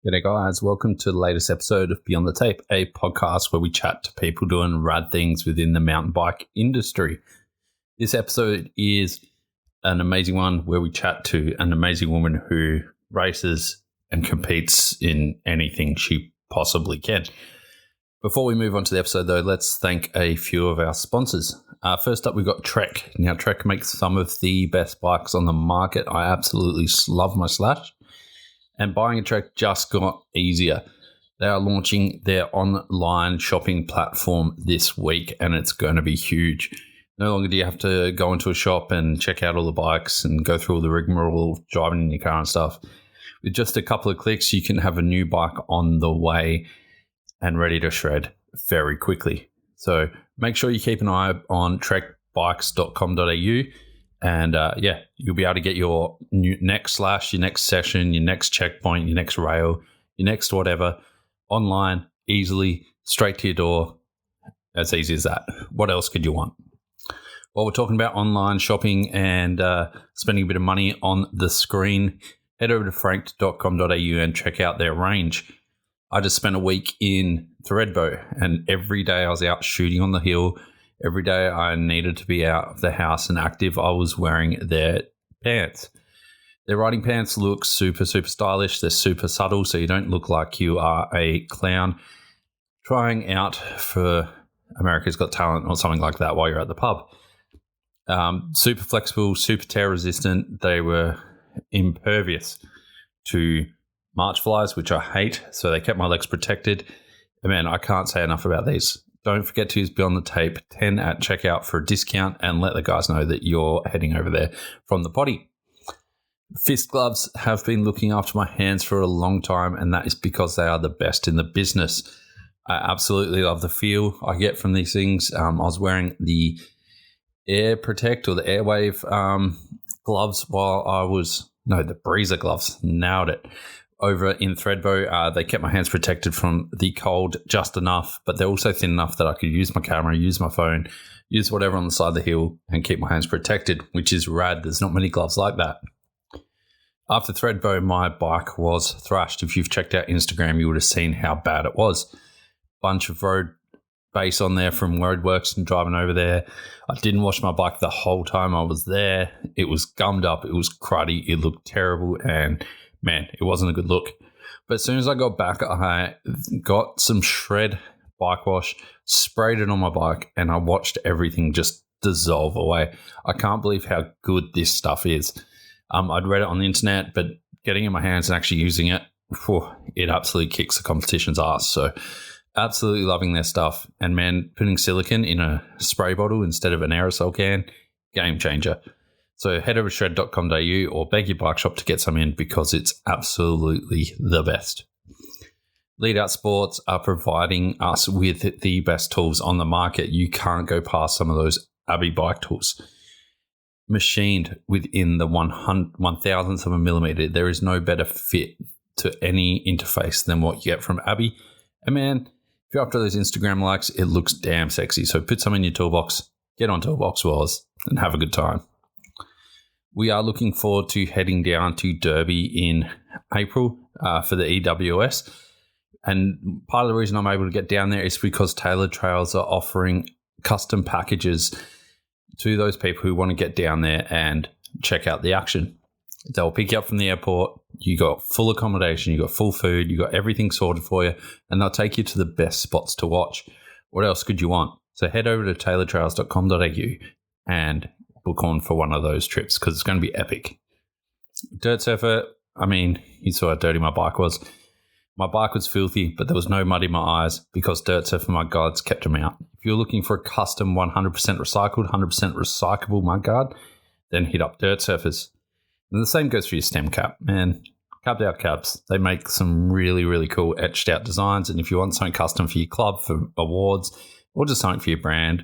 G'day guys, welcome to the latest episode of Beyond the Tape, a podcast where we chat to people doing rad things within the mountain bike industry. This episode is an amazing one where we chat to an amazing woman who races and competes in anything she possibly can. Before we move on to the episode though, let's thank a few of our sponsors. First up, we've got Trek. Now Trek makes some of the best bikes on the market. I absolutely love my Slash. And buying a Trek just got easier. They are launching their online shopping platform this week, and it's going to be huge. No longer do you have to go into a shop and check out all the bikes and go through all the rigmarole of driving in your car and stuff. With just a couple of clicks, you can have a new bike on the way and ready to shred very quickly. So make sure you keep an eye on trekbikes.com.au. And you'll be able to get your next Slash, your next session, your next checkpoint, your next rail, your next whatever online, easily, straight to your door. As easy as that. What else could you want? While we're talking about online shopping and spending a bit of money on the screen, head over to franked.com.au and check out their range. I just spent a week in Thredbo, and every day I was out shooting on the hill. Every day I needed to be out of the house and active, I was wearing their pants. Their riding pants look super, super stylish. They're super subtle, so you don't look like you are a clown trying out for America's Got Talent or something like that while you're at the pub. Super flexible, super tear resistant. They were impervious to March flies, which I hate, so they kept my legs protected. And man, I can't say enough about these. Don't forget to use Beyond the Tape 10 at checkout for a discount and let the guys know that you're heading over there from the potty. Fist gloves have been looking after my hands for a long time, and that is because they are the best in the business. I absolutely love the feel I get from these things. I was wearing the Air Protect or the Airwave gloves the Breezer gloves. Nailed it. Over in Thredbo, they kept my hands protected from the cold just enough, but they're also thin enough that I could use my camera, use my phone, use whatever on the side of the hill and keep my hands protected, which is rad. There's not many gloves like that. After Thredbo, my bike was thrashed. If you've checked out Instagram, you would have seen how bad it was. Bunch of road base on there from roadworks and driving over there. I didn't wash my bike the whole time I was there. It was gummed up. It was cruddy. It looked terrible, and man, it wasn't a good look. But as soon as I got back, I got some shred bike wash, sprayed it on my bike, and I watched everything just dissolve away. I can't believe how good this stuff is. I'd read it on the internet, but getting it in my hands and actually using it, it absolutely kicks the competition's ass. So absolutely loving their stuff. And man, putting silicone in a spray bottle instead of an aerosol can, game changer. So head over to shred.com.au or beg your bike shop to get some in because it's absolutely the best. Lead Out Sports are providing us with the best tools on the market. You can't go past some of those Abbey bike tools. Machined within the 1,000th of a millimeter. There is no better fit to any interface than what you get from Abbey. And man, if you're after those Instagram likes, it looks damn sexy. So put some in your toolbox, get on Toolbox Wars, and have a good time. We are looking forward to heading down to Derby in April for the EWS. And part of the reason I'm able to get down there is because Tailored Trails are offering custom packages to those people who want to get down there and check out the action. They'll pick you up from the airport. You got full accommodation, you got full food, you got everything sorted for you, and they'll take you to the best spots to watch. What else could you want? So head over to tailoredtrails.com.au and book on for one of those trips because it's going to be epic. Dirt surfer, you saw how dirty my bike was. My bike was filthy, but there was no mud in my eyes because Dirt Surfer mud guards kept them out. If you're looking for a custom 100% recycled, 100% recyclable mud guard, then hit up Dirt Surfers. And the same goes for your stem cap, man. Capped out caps, they make some really, really cool etched out designs. And if you want something custom for your club, for awards, or just something for your brand,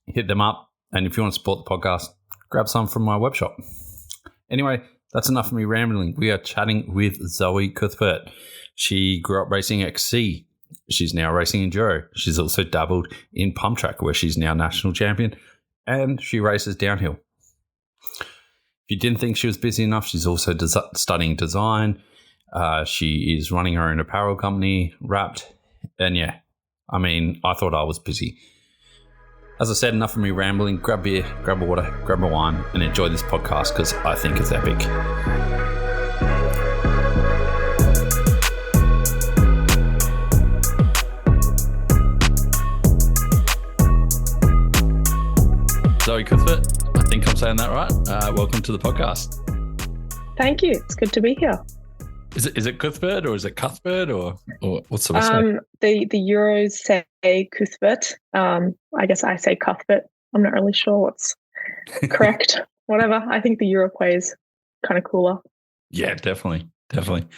hit them up. And if you want to support the podcast, grab some from my web shop. Anyway, that's enough of me rambling. We are chatting with Zoe Cuthbert. She grew up racing XC. She's now racing enduro. She's also dabbled in pump track, where she's now national champion, and she races downhill. If you didn't think she was busy enough, she's also studying design. She is running her own apparel company, Wrapped. And yeah, I mean, I thought I was busy. As I said, enough of me rambling. Grab beer, grab a water, grab a wine, and enjoy this podcast because I think it's epic. Zoe Cuthbert, I think I'm saying that right. Welcome to the podcast. Thank you. It's good to be here. Is it Cuthbert or is it Cuthbert or what's the best way? The Euros say Cuthbert. I guess I say Cuthbert. I'm not really sure what's correct. Whatever. I think the Euro play is kind of cooler. Yeah, definitely.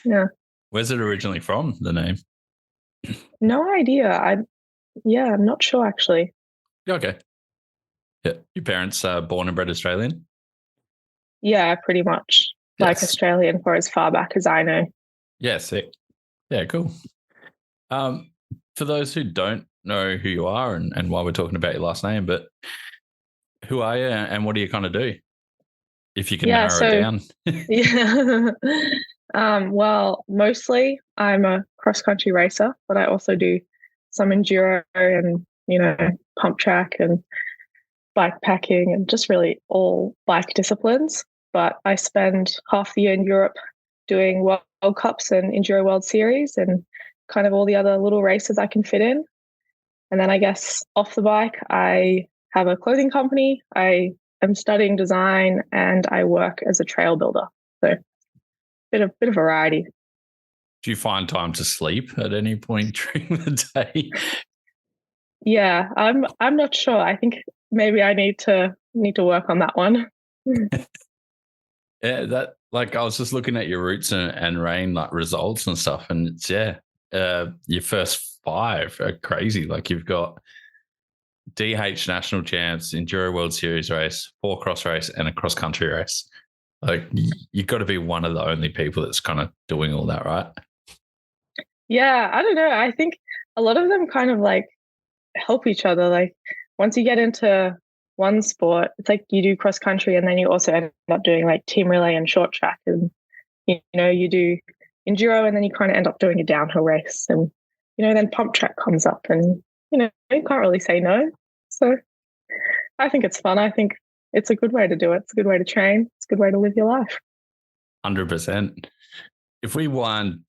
Yeah. Where's it originally from, the name? No idea. I'm not sure actually. Okay. Yeah. Your parents are born and bred Australian? Yeah, pretty much. Like Australian for as far back as I know. Yeah, sick. Yeah, cool. For those who don't know who you are and why we're talking about your last name, but who are you and what do you kind of do? If you can narrow it down. Yeah. Well, mostly I'm a cross-country racer, but I also do some enduro and, pump track and bike packing and just really all bike disciplines. But I spend half the year in Europe doing World Cups and Enduro World Series and kind of all the other little races I can fit in. And then I guess off the bike, I have a clothing company. I am studying design and I work as a trail builder. So bit of variety. Do you find time to sleep at any point during the day? Yeah, I'm not sure. I think maybe I need to work on that one. Yeah, that I was just looking at your roots and rain results and stuff, and it's your first 5 are crazy. You've got DH national champs, Enduro World Series race, 4 cross race, and a cross country race. You've got to be one of the only people that's kind of doing all that, right? Yeah, I don't know. I think a lot of them kind of help each other. Once you get into one sport, it's you do cross country and then you also end up doing team relay and short track, and you do enduro and then you kind of end up doing a downhill race, and then pump track comes up, and you can't really say no. So I think it's fun. I think it's a good way to do it. It's a good way to train. It's a good way to live your life. 100%. If we wind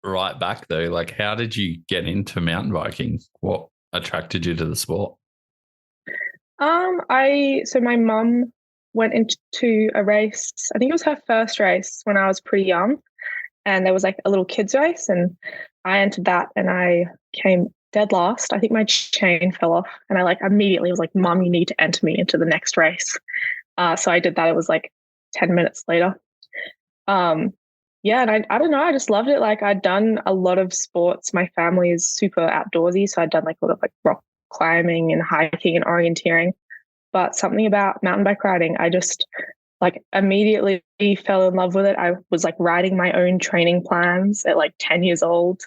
right back though, how did you get into mountain biking? What attracted you to the sport? So my mum went into a race. I think it was her first race when I was pretty young, and there was a little kids race, and I entered that, and I came dead last. I think my chain fell off, and I immediately was like, "Mum, you need to enter me into the next race." So I did that. It was 10 minutes later. Yeah, and I don't know. I just loved it. I'd done a lot of sports. My family is super outdoorsy, so I'd done a lot of rock climbing and hiking and orienteering. But something about mountain bike riding, I just immediately fell in love with it. I was writing my own training plans at 10 years old.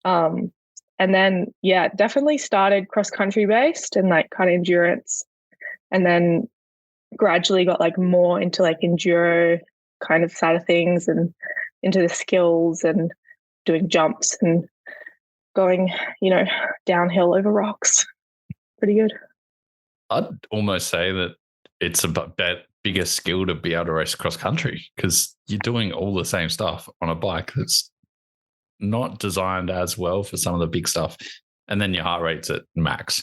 And then, yeah, definitely started cross country based and kind of endurance. And then gradually got more into enduro kind of side of things and into the skills and doing jumps and going, downhill over rocks. Pretty good. I'd almost say that it's about that bigger skill to be able to race cross country because you're doing all the same stuff on a bike that's not designed as well for some of the big stuff. And then your heart rate's at max.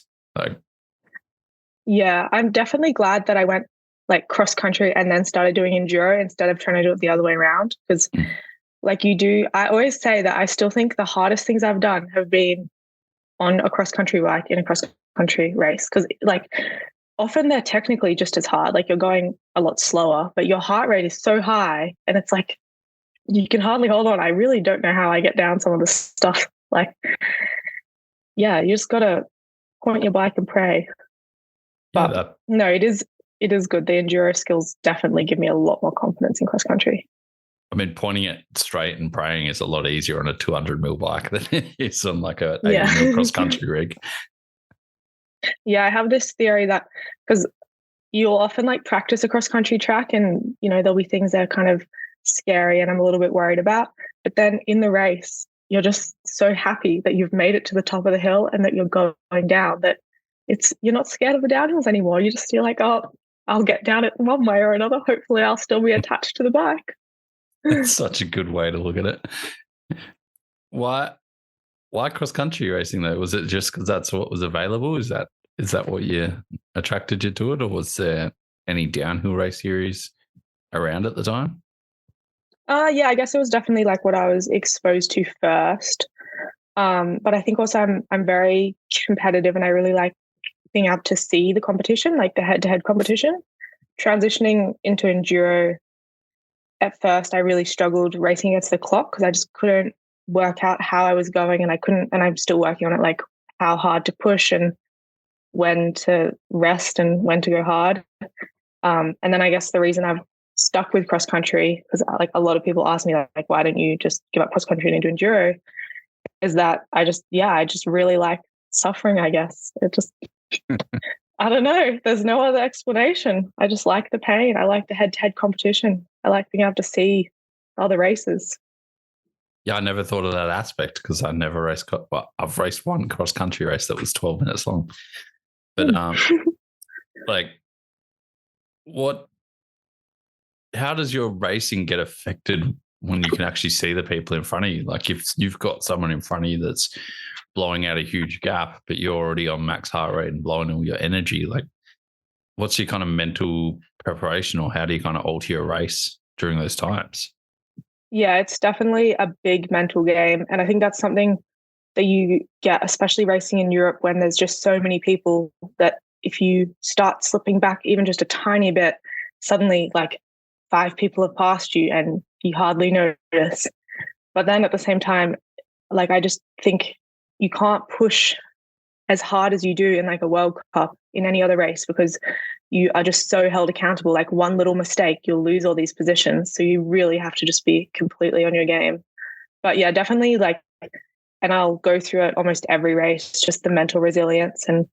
Yeah, I'm definitely glad that I went cross country and then started doing enduro instead of trying to do it the other way around. Because I always say that I still think the hardest things I've done have been on a cross country bike in a cross country race. Because often they're technically just as hard. You're going a lot slower, but your heart rate is so high and it's you can hardly hold on. I really don't know how I get down some of the stuff. Yeah, you just got to point your bike and pray. But no, it is good. The enduro skills definitely give me a lot more confidence in cross country. I mean, pointing it straight and praying is a lot easier on a 200mm bike than it is on a 80mm cross country rig. Yeah, I have this theory that because you'll often practice a cross country track and there'll be things that are kind of scary and I'm a little bit worried about. But then in the race, you're just so happy that you've made it to the top of the hill and that you're going down, that you're not scared of the downhills anymore. You just feel like, oh, I'll get down it one way or another. Hopefully I'll still be attached to the bike. It's such a good way to look at it. Why cross country racing though? Was it just because that's what was available? Is that what attracted you to it, or was there any downhill race series around at the time? Yeah, I guess it was definitely like what I was exposed to first. But I think also I'm very competitive, and I really like being able to see the competition, like the head-to-head competition. Transitioning into enduro, at first I really struggled racing against the clock because I just couldn't work out how I was going, and I'm still working on it, like how hard to push and when to rest and when to go hard. And then I guess the reason I've stuck with cross country, because like a lot of people ask me like, why don't you just give up cross country and do enduro, is that I just really like suffering, I guess. It just I don't know. There's no other explanation. I just like the pain. I like the head-to-head competition. I like being able to see other races. Yeah, I never thought of that aspect because I never raced. Well, I've raced one cross country race that was 12 minutes long. But like, how does your racing get affected when you can actually see the people in front of you? Like, if you've got someone in front of you that's blowing out a huge gap, but you're already on max heart rate and blowing all your energy, like, what's your kind of mental preparation, or how do you kind of alter your race during those times? Yeah, it's definitely a big mental game. And I think that's something that you get, especially racing in Europe, when there's just so many people, that if you start slipping back even just a tiny bit, suddenly like 5 people have passed you and you hardly notice. But then at the same time, like, I just think you can't push as hard as you do in like a World Cup in any other race, because you are just so held accountable. Like, one little mistake, you'll lose all these positions. So you really have to just be completely on your game. But yeah, definitely, like, and I'll go through it almost every race, just the mental resilience and,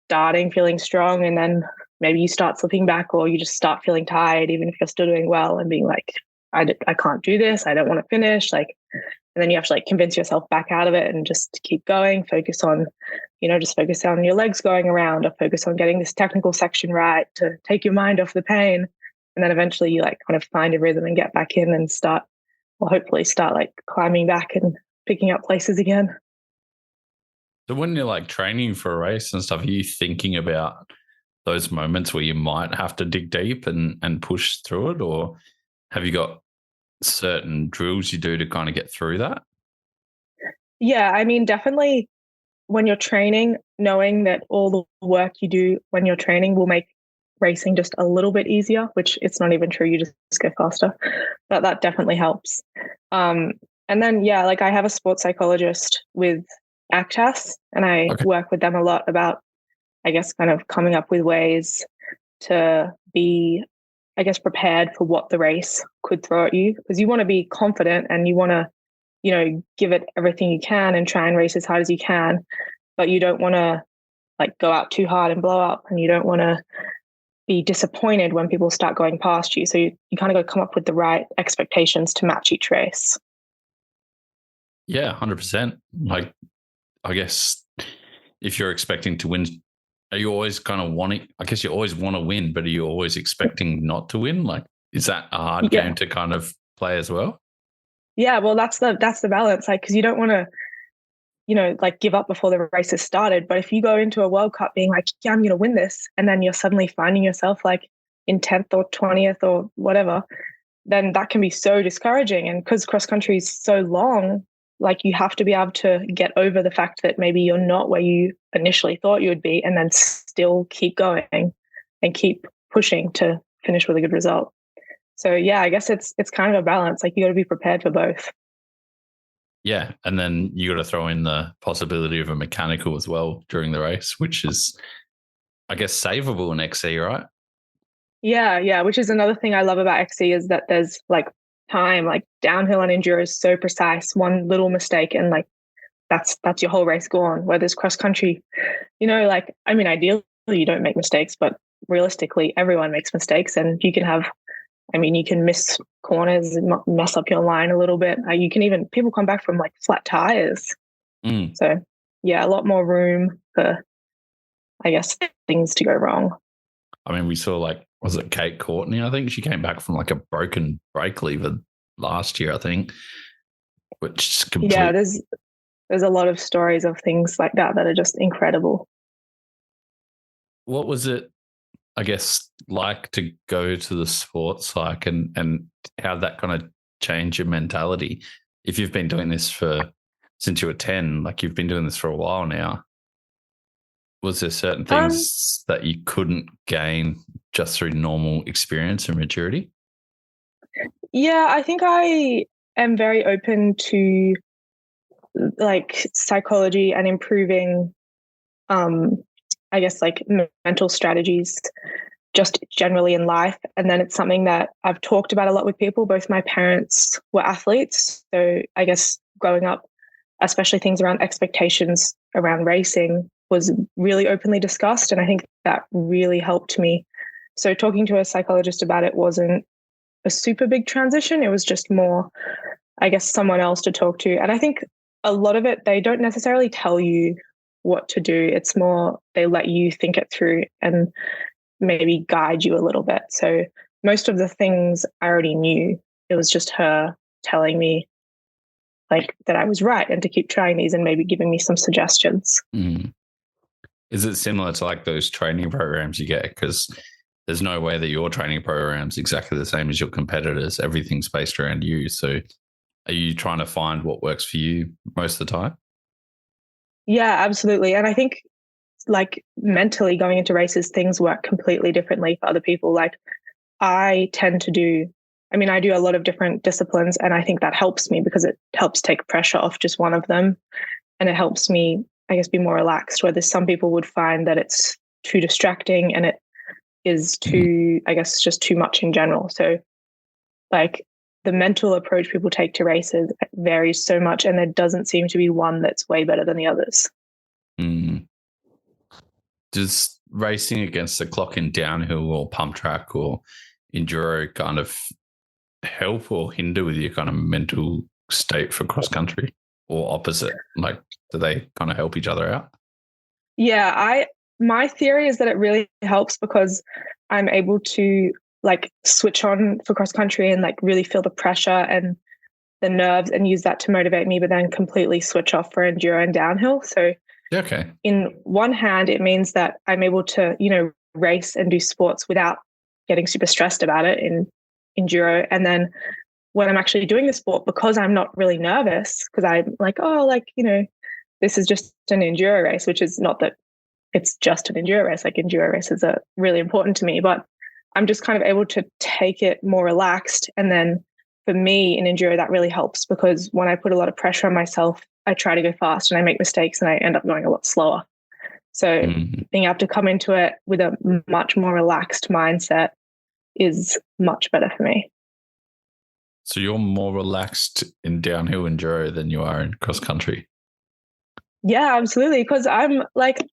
starting feeling strong, and then maybe you start slipping back, or you just start feeling tired, even if you're still doing well, and being like, I can't do this. I don't want to finish. Like, and then you have to like convince yourself back out of it and just keep going, focus on your legs going around, or focus on getting this technical section right to take your mind off the pain. And then eventually you like kind of find a rhythm and get back in and hopefully start like climbing back and picking up places again. So when you're like training for a race and stuff, are you thinking about those moments where you might have to dig deep and push through it, or have you got certain drills you do to kind of get through that? Yeah, I mean, definitely when you're training, knowing that all the work you do when you're training will make racing just a little bit easier, which it's not even true. You just go faster, but that definitely helps. And then, yeah, like I have a sports psychologist with ACTAS, and I work with them a lot about, I guess, kind of coming up with ways to be, I guess, prepared for what the race could throw at you, because you want to be confident and you want to, give it everything you can and try and race as hard as you can, but you don't want to like go out too hard and blow up, and you don't want to be disappointed when people start going past you. So you kind of got to come up with the right expectations to match each race. Yeah, 100%. Like, I guess if you're expecting to win, are you always kind of wanting, I guess you always want to win, but are you always expecting not to win? Like, is that a hard game to kind of play as well? Yeah, well, that's the balance. Like, because you don't want to, like give up before the race has started. But if you go into a World Cup being like, yeah, I'm going to win this, and then you're suddenly finding yourself like in 10th or 20th or whatever, then that can be so discouraging. And because cross country is so long, like you have to be able to get over the fact that maybe you're not where you initially thought you would be, and then still keep going and keep pushing to finish with a good result. So yeah, I guess it's kind of a balance. Like, you got to be prepared for both. Yeah, and then you got to throw in the possibility of a mechanical as well during the race, which is, I guess, savable in XC, right? Yeah, which is another thing I love about XC, is that there's like time, like downhill and enduro is so precise. One little mistake and like that's your whole race gone. Where there's cross country, like, I mean, ideally you don't make mistakes, but realistically everyone makes mistakes, and you can have I mean, you can miss corners and mess up your line a little bit. You can even, people come back from like flat tires. So yeah, a lot more room for, I guess, things to go wrong. I mean, we saw like, was it Kate Courtney? I think she came back from like a broken brake lever last year, I think, which is complete. Yeah, there's a lot of stories of things like that are just incredible. What was it, I guess, like to go to the sports like and how that kind of changed your mentality? If you've been doing this since you were 10, like you've been doing this for a while now, was there certain things that you couldn't gain just through normal experience and maturity? Yeah, I think I am very open to like psychology and improving, I guess, like mental strategies just generally in life. And then it's something that I've talked about a lot with people. Both my parents were athletes. So I guess growing up, especially things around expectations around racing was really openly discussed. And I think that really helped me. So talking to a psychologist about it wasn't a super big transition. It was just more, I guess, someone else to talk to. And I think a lot of it, they don't necessarily tell you what to do. It's more they let you think it through and maybe guide you a little bit. So most of the things I already knew. It was just her telling me like that I was right and to keep trying these and maybe giving me some suggestions. Is it similar to like those training programs you get? Because there's no way that your training program's exactly the same as your competitors. Everything's based around you. So are you trying to find what works for you most of the time? Yeah, absolutely. And I think like mentally going into races, things work completely differently for other people. Like I tend to do, I mean, I do a lot of different disciplines and I think that helps me because it helps take pressure off just one of them. And it helps me, I guess, be more relaxed, whereas some people would find that it's too distracting and it is too, I guess, just too much in general. So like the mental approach people take to races varies so much and there doesn't seem to be one that's way better than the others. Does racing against the clock in downhill or pump track or enduro kind of help or hinder with your kind of mental state for cross country, or opposite? Like, do they kind of help each other out? Yeah, my theory is that it really helps because I'm able to like switch on for cross country and like really feel the pressure and the nerves and use that to motivate me, but then completely switch off for enduro and downhill. So in one hand, it means that I'm able to, race and do sports without getting super stressed about it in enduro. And then when I'm actually doing the sport, because I'm not really nervous, because I'm like, this is just an enduro race, which is not that it's just an enduro race. Like enduro races are really important to me, but I'm just kind of able to take it more relaxed. And then for me in enduro, that really helps because when I put a lot of pressure on myself, I try to go fast and I make mistakes and I end up going a lot slower. So being able to come into it with a much more relaxed mindset is much better for me. So you're more relaxed in downhill enduro than you are in cross country? Yeah, absolutely. Because I'm like,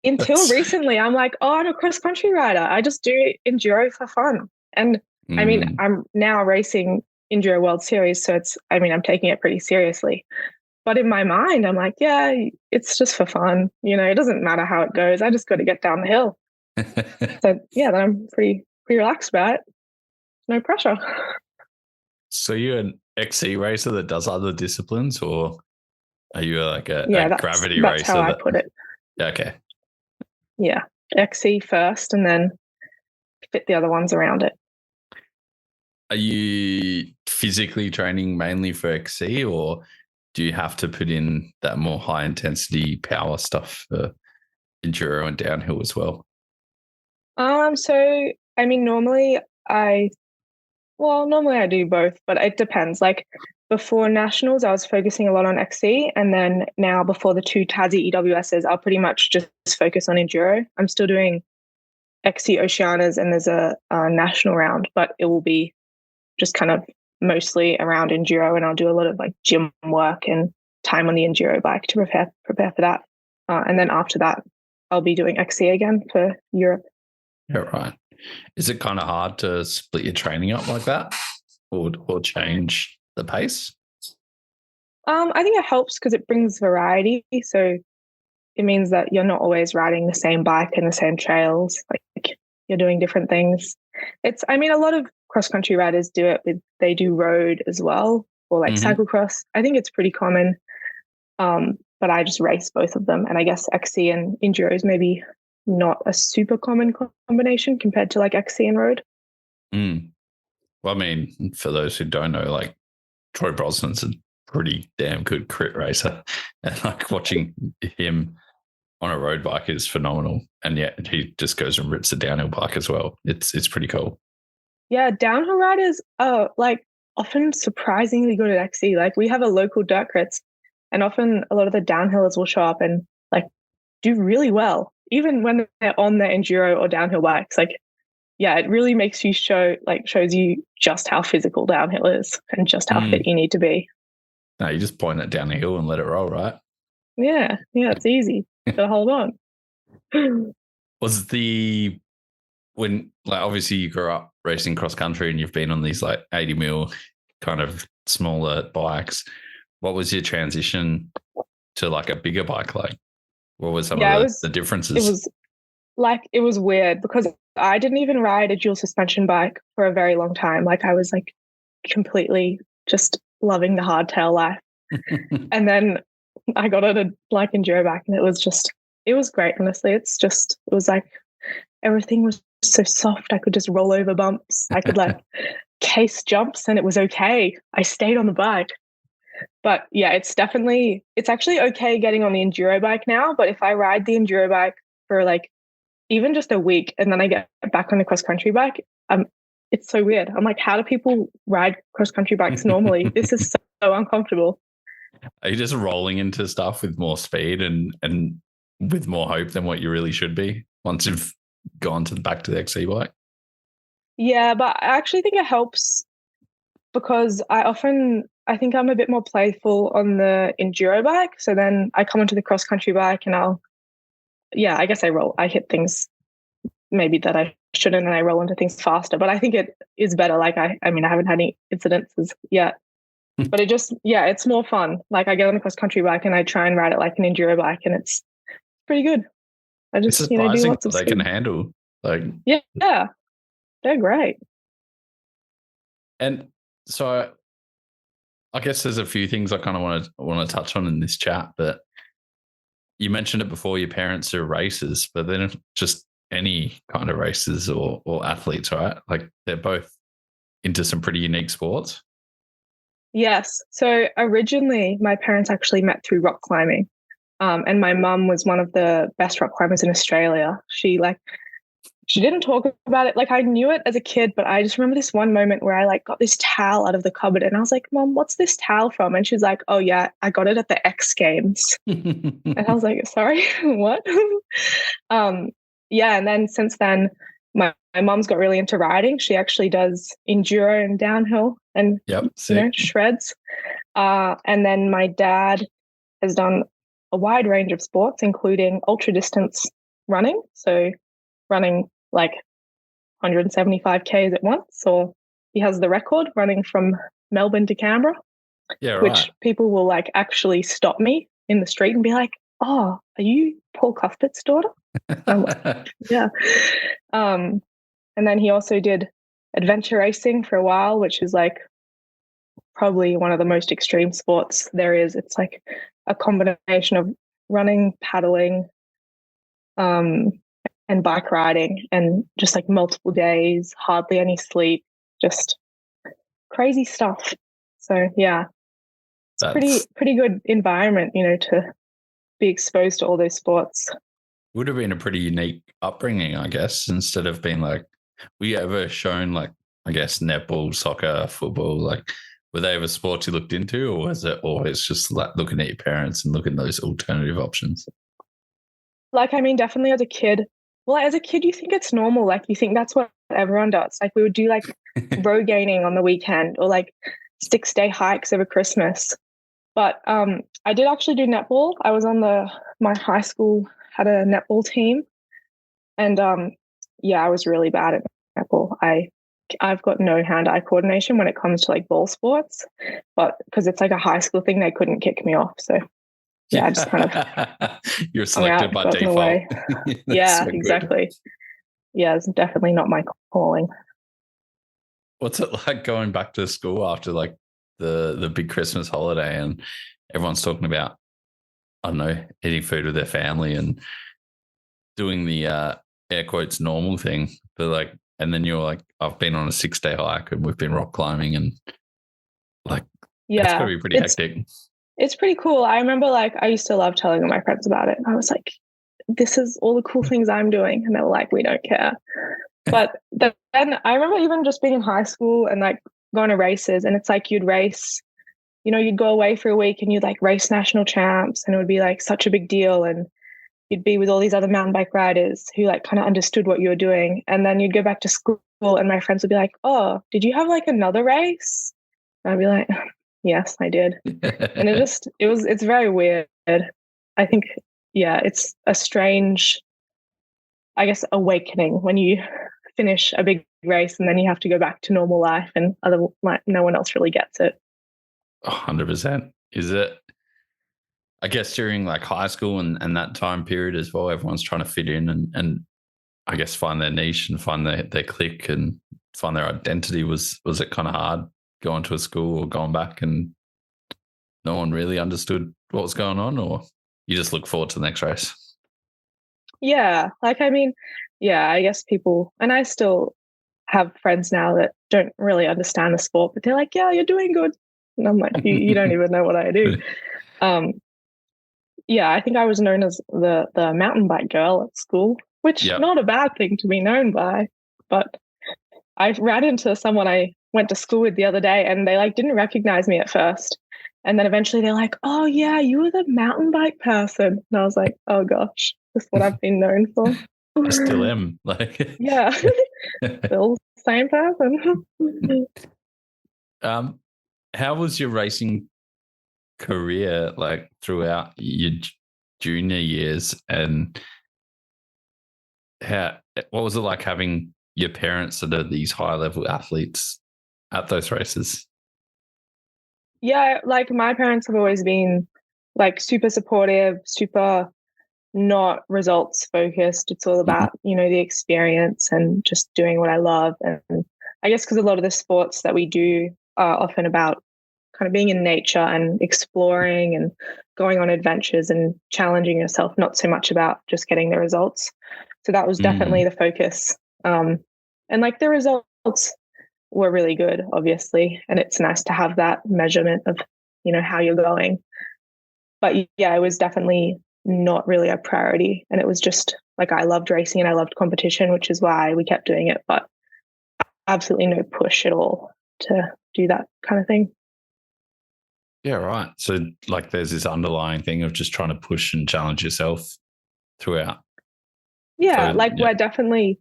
until recently, I'm like, I'm a cross country rider. I just do enduro for fun. And I mean, I'm now racing Enduro World Series. So I'm taking it pretty seriously. But in my mind, I'm like, yeah, it's just for fun. It doesn't matter how it goes. I just got to get down the hill. So yeah, then I'm pretty relaxed about it. No pressure. So you're an XC racer that does other disciplines, or are you like a gravity racer? That's how I put it. Okay. Yeah, XC first and then fit the other ones around it. Are you physically training mainly for XC, or do you have to put in that more high intensity power stuff for enduro and downhill as well? Normally I do both, but it depends. Like before nationals, I was focusing a lot on XC, and then now before the two Tassie EWSs, I'll pretty much just focus on enduro. I'm still doing XC Oceanas, and there's a national round, but it will be just kind of mostly around enduro, and I'll do a lot of like gym work and time on the enduro bike to prepare for that. And then after that, I'll be doing XC again for Europe. Yeah, right. Is it kind of hard to split your training up like that or change the pace? I think it helps because it brings variety. So it means that you're not always riding the same bike and the same trails. Like you're doing different things. I mean, a lot of cross country riders do it they do road as well, or like cyclocross. I think it's pretty common. But I just race both of them. And I guess XC and enduro is maybe not a super common combination compared to like XC and road. Well, I mean, for those who don't know, like Troy Brosnan's a pretty damn good crit racer. And like watching him on a road bike is phenomenal. And yet he just goes and rips a downhill bike as well. It's pretty cool. Yeah, downhill riders are like often surprisingly good at XC. Like we have a local dirt crits, and often a lot of the downhillers will show up and like do really well, even when they're on their enduro or downhill bikes. Like, yeah, it really makes you shows you just how physical downhill is and just how fit you need to be. No, you just point it down the hill and let it roll, right? Yeah, it's easy to hold on. When like obviously you grew up racing cross country and you've been on these like 80 mil kind of smaller bikes, what was your transition to like a bigger bike like? What were some of the differences? It was weird because I didn't even ride a dual suspension bike for a very long time. Like I was like completely just loving the hardtail life. And then I got on a like enduro bike and it was great, honestly. It was like everything was so soft. I could just roll over bumps. I could like case jumps and it was okay. I stayed on the bike. But yeah, it's actually okay getting on the enduro bike now. But if I ride the enduro bike for like even just a week and then I get back on the cross country bike, it's so weird. I'm like, how do people ride cross country bikes normally? This is so uncomfortable. Are you just rolling into stuff with more speed and with more hope than what you really should be once you've gone back to the XC bike? Yeah, but I actually think it helps because I think I'm a bit more playful on the enduro bike. So then I come onto the cross country bike and I guess I hit things maybe that I shouldn't and I roll into things faster, but I think it is better. Like I mean, I haven't had any incidences yet, but it's more fun. Like I get on a cross country bike and I try and ride it like an enduro bike and it's pretty good. I just, it's do lots of they can handle. Like, yeah, they're great. And so I guess there's a few things I kind of want to touch on in this chat, but you mentioned it before, your parents are racers, but they're not just any kind of racers or athletes, right? Like they're both into some pretty unique sports. Yes. So originally my parents actually met through rock climbing. And my mum was one of the best rock climbers in Australia. She didn't talk about it. Like I knew it as a kid, but I just remember this one moment where I like got this towel out of the cupboard and I was like, Mom, what's this towel from? And she's like, oh yeah, I got it at the X Games. And I was like, sorry, what? Yeah. And then since then, my mom's got really into riding. She actually does enduro and downhill and shreds. And then my dad has done a wide range of sports, including ultra distance running. So running like 175 Ks at once, or he has the record running from Melbourne to Canberra. Yeah, right. Which people will like actually stop me in the street and be like, oh, are you Paul Cuthbert's daughter? I'm like, yeah. And then he also did adventure racing for a while, which is like probably one of the most extreme sports there is. It's like a combination of running, paddling, and bike riding, and just like multiple days, hardly any sleep, just crazy stuff. So yeah, it's pretty good environment, to be exposed to all those sports. Would have been a pretty unique upbringing, I guess, instead of being like, were you ever shown like, I guess, netball, soccer, football, like were they ever sports you looked into, or was it always just like looking at your parents and looking at those alternative options? Like, I mean, definitely as a kid, you think it's normal. Like, you think that's what everyone does. Like, we would do like road gaining on the weekend or like 6-day hikes over Christmas. But I did actually do netball. I was on my high school had a netball team. And I was really bad at netball. I've got no hand-eye coordination when it comes to like ball sports, but because it's like a high school thing, they couldn't kick me off. So I just kind of you're selected by default. Away. Yeah, so exactly. Yeah, it's definitely not my calling. What's it like going back to school after like the big Christmas holiday and everyone's talking about, I don't know, eating food with their family and doing the air quotes normal thing, but like, and then you're like, I've been on a 6-day hike and we've been rock climbing and like, it's gotta be pretty hectic. It's pretty cool. I remember like I used to love telling all my friends about it. I was like, this is all the cool things I'm doing. And they were like, we don't care. But then I remember even just being in high school and like going to races, and it's like you'd race, you'd go away for a week and you'd like race national champs, and it would be like such a big deal. And you'd be with all these other mountain bike riders who like kind of understood what you were doing. And then you'd go back to school and my friends would be like, oh, did you have like another race? And I'd be like, yes, I did. And it's very weird. I think, it's a strange, I guess, awakening when you finish a big race and then you have to go back to normal life and no one else really gets it. 100%. Is it, I guess during like high school and that time period as well, everyone's trying to fit in and I guess find their niche and find their clique and find their identity. Was it kind of hard going to a school or going back and no one really understood what was going on, or you just look forward to the next race? Yeah. Like, I mean, I guess people, and I still have friends now that don't really understand the sport, but they're like, yeah, you're doing good. And I'm like, you don't even know what I do. I think I was known as the mountain bike girl at school, which not a bad thing to be known by. But I ran into someone I went to school with the other day and they like didn't recognize me at first. And then eventually they're like, oh yeah, you were the mountain bike person. And I was like, oh gosh, that's what I've been known for. I still am. Like, yeah, still the same person. How was your racing career like throughout your junior years, and what was it like having your parents that are these high level athletes at those races? Yeah, like my parents have always been like super supportive, super not results focused. It's all about, the experience and just doing what I love. And I guess because a lot of the sports that we do are often about kind of being in nature and exploring and going on adventures and challenging yourself, not so much about just getting the results. So that was definitely the focus. And like the results were really good, obviously. And it's nice to have that measurement of, how you're going. But it was definitely not really a priority. And it was just like, I loved racing and I loved competition, which is why we kept doing it, but absolutely no push at all to do that kind of thing. Yeah, right. So like there's this underlying thing of just trying to push and challenge yourself throughout. Yeah, we're definitely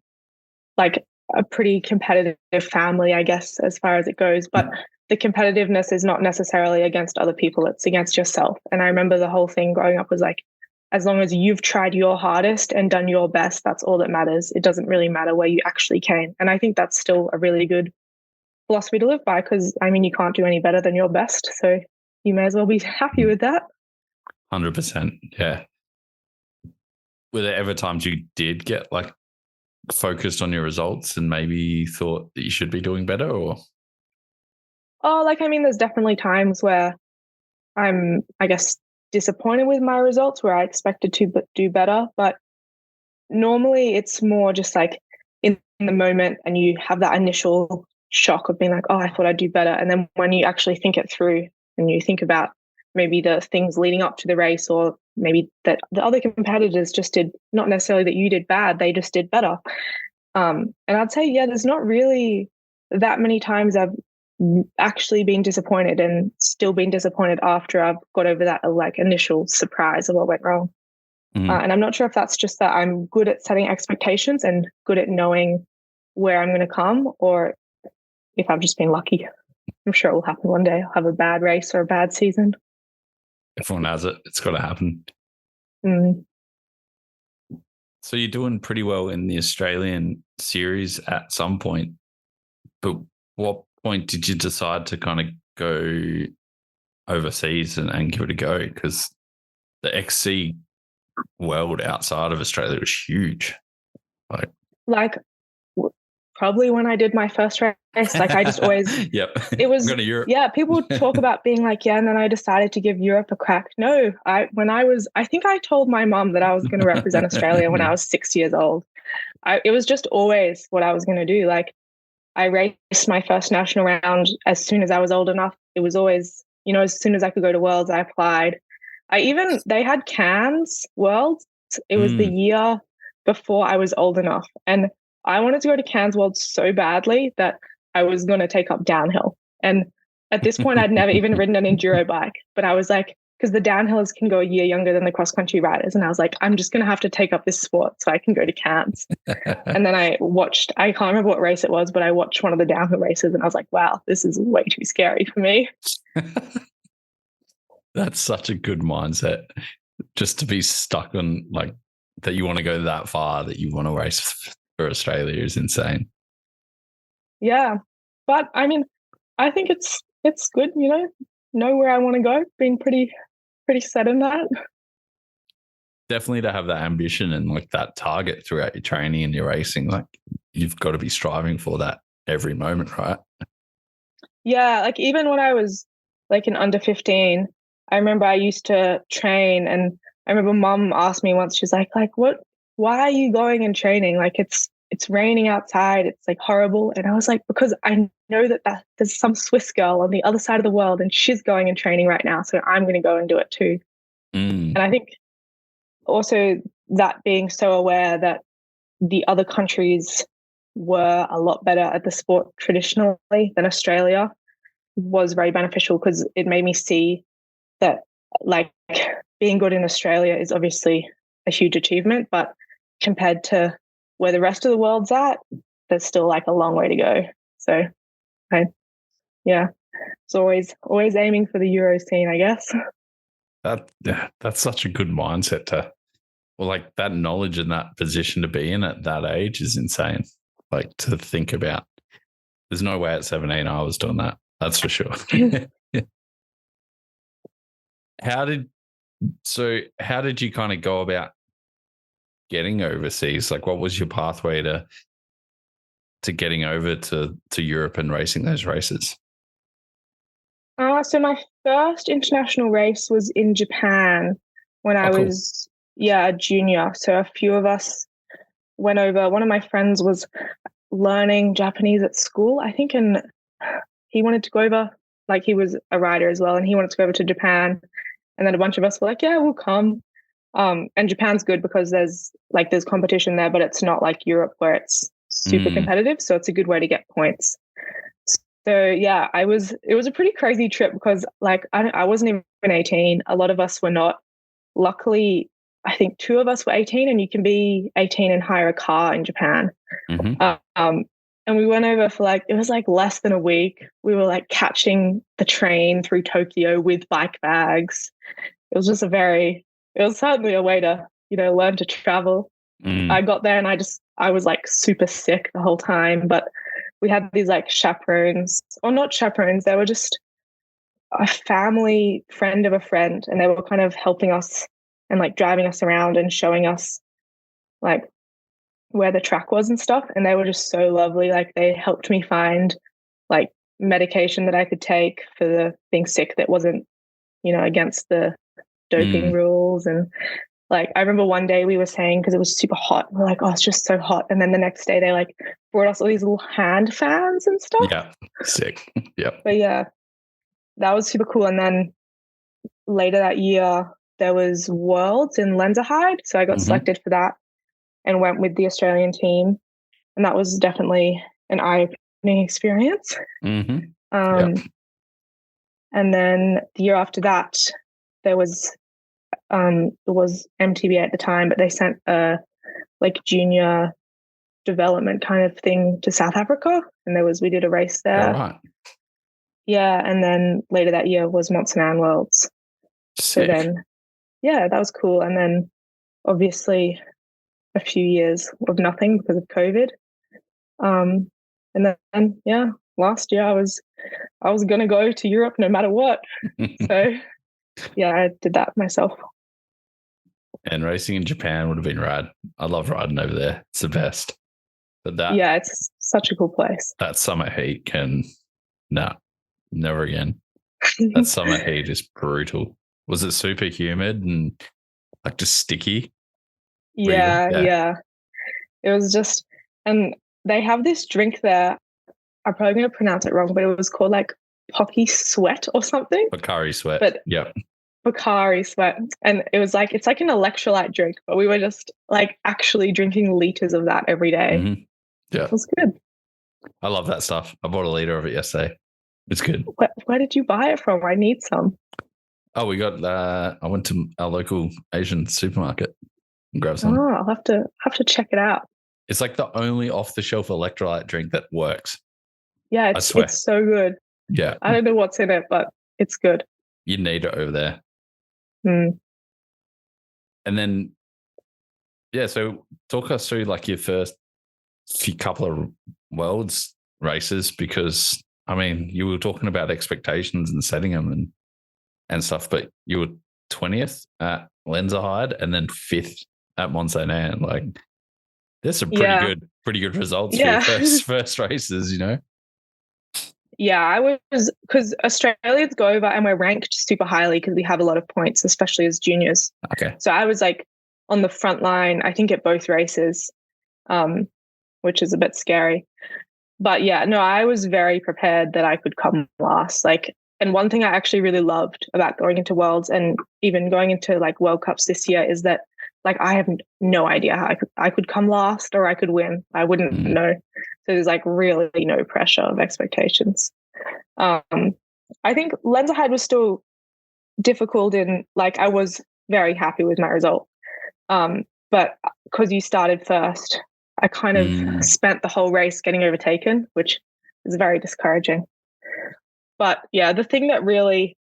like a pretty competitive family, I guess, as far as it goes. But the competitiveness is not necessarily against other people, it's against yourself. And I remember the whole thing growing up was like, as long as you've tried your hardest and done your best, that's all that matters. It doesn't really matter where you actually came. And I think that's still a really good philosophy to live by, because I mean, you can't do any better than your best. So you may as well be happy with that. 100%. Yeah. Were there ever times you did get like focused on your results and maybe thought that you should be doing better, or? Oh, like, I mean, there's definitely times where I'm, I guess, disappointed with my results where I expected to do better. But normally it's more just like in the moment and you have that initial shock of being like, oh, I thought I'd do better. And then when you actually think it through and you think about maybe the things leading up to the race, or maybe that the other competitors just did, not necessarily that you did bad, they just did better. And I'd say, there's not really that many times I've actually been disappointed and still been disappointed after I've got over that like initial surprise of what went wrong. And I'm not sure if that's just that I'm good at setting expectations and good at knowing where I'm going to come, or if I've just been lucky. I'm sure it will happen one day. I'll have a bad race or a bad season. Everyone has it. It's got to happen. So you're doing pretty well in the Australian series at some point, but what point did you decide to kind of go overseas and give it a go? Because the XC world outside of Australia was huge. Like probably when I did my first race, like I just always, yep. it was, go to Europe. Yeah, people talk about being like, yeah, and then I decided to give Europe a crack. No, I think I told my mom that I was going to represent Australia when I was 6 years old. It was just always what I was going to do. Like I raced my first national round as soon as I was old enough. It was always, as soon as I could go to Worlds, I applied. They had Cairns Worlds. It was the year before I was old enough. And I wanted to go to Cairns Worlds so badly that I was going to take up downhill. And at this point, I'd never even ridden an enduro bike, but I was like, because the downhillers can go a year younger than the cross country riders. And I was like, I'm just going to have to take up this sport so I can go to Cairns. And then I can't remember what race it was, but I watched one of the downhill races and I was like, wow, this is way too scary for me. That's such a good mindset. Just to be stuck on like that you want to go that far, that you want to race for Australia is insane. Yeah. But I mean, I think it's good, know where I want to go, being pretty set in that. Definitely to have that ambition and like that target throughout your training and your racing, like you've got to be striving for that every moment, right? Yeah, like even when I was like in under 15, I remember I used to train and I remember mom asked me once, she's like why are you going and training? Like it's raining outside, it's like horrible. And I was like, because I know that there's some Swiss girl on the other side of the world and she's going and training right now, so I'm going to go and do it too. And I think also that being so aware that the other countries were a lot better at the sport traditionally than Australia was very beneficial, because it made me see that like being good in Australia is obviously a huge achievement, but compared to where the rest of the world's at, there's still like a long way to go. So it's always aiming for the Euro scene, I guess. That's such a good mindset like that knowledge and that position to be in at that age is insane. Like to think about, there's no way at 17 I was doing that. That's for sure. How did you kind of go about getting overseas? Like what was your pathway to getting over to Europe and racing those races? So my first international race was in Japan when I was a junior. So a few of us went over. One of my friends was learning Japanese at school, I think, and he wanted to go over, like he was a rider as well, and he wanted to go over to Japan. And then a bunch of us were like, yeah, we'll come. And Japan's good because there's competition there, but it's not like Europe where it's super competitive. So it's a good way to get points. So yeah, it was a pretty crazy trip because like I wasn't even 18. A lot of us were not. Luckily, I think 2 of us were 18, and you can be 18 and hire a car in Japan. And we went over for it was like less than a week. We were like catching the train through Tokyo with bike bags. It was just it was certainly a way to, learn to travel. I got there and I was like super sick the whole time, but we had these like chaperones, or not chaperones, they were just a family friend of a friend, and they were kind of helping us and like driving us around and showing us like where the track was and stuff. And they were just so lovely. Like they helped me find like medication that I could take for the being sick that wasn't, against the doping rules. And like, I remember one day we were saying, because it was super hot, we're like, oh, it's just so hot. And then the next day they like brought us all these little hand fans and stuff. Yeah, sick. Yeah. But yeah, that was super cool. And then later that year, there was Worlds in Lenzerheide. So I got selected for that and went with the Australian team. And that was definitely an eye-opening experience. And then the year after that, there was it was MTB at the time, but they sent a like junior development kind of thing to South Africa, and we did a race there. Yeah, right. Yeah, and then later that year was Montsanan Worlds. Sick. So then, yeah, that was cool. And then obviously a few years of nothing because of COVID. And then last year I was gonna go to Europe no matter what. So yeah, I did that myself. And racing in Japan would have been rad. I love riding over there. It's the best. But it's such a cool place. That summer heat never again. That summer heat is brutal. Was it super humid and like just sticky? Yeah. It was just, and they have this drink there. I'm probably going to pronounce it wrong, but it was called like Pocky Sweat or something. Pocari Sweat. But yep. Pocari Sweat. And it was like, it's like an electrolyte drink, but we were just like actually drinking liters of that every day. Mm-hmm. Yeah. It was good. I love that stuff. I bought a liter of it yesterday. It's good. Where did you buy it from? I need some. Oh, we got, I went to our local Asian supermarket and grabbed some. Oh, I'll have to check it out. It's like the only off-the-shelf electrolyte drink that works. Yeah, it's so good. Yeah. I don't know what's in it, but it's good. You need it over there. Mm. And then, so talk us through like your first few couple of Worlds races, because, I mean, you were talking about expectations and setting them and stuff, but you were 20th at Lenzerheide and then 5th at Mont Saint Anne. Like, there's some pretty good results for your first races, you know? Yeah, I was, because Australians go over and we're ranked super highly because we have a lot of points, especially as juniors. Okay. So I was like on the front line, I think at both races, which is a bit scary. But yeah, no, I was very prepared that I could come last. Like, and one thing I actually really loved about going into Worlds and even going into like World Cups this year is that like I have no idea how I could come last or I could win. I wouldn't know. So there's like really no pressure of expectations. I think Lenzerheide was still difficult in like I was very happy with my result. But because you started first, I kind of spent the whole race getting overtaken, which is very discouraging. But yeah, the thing that really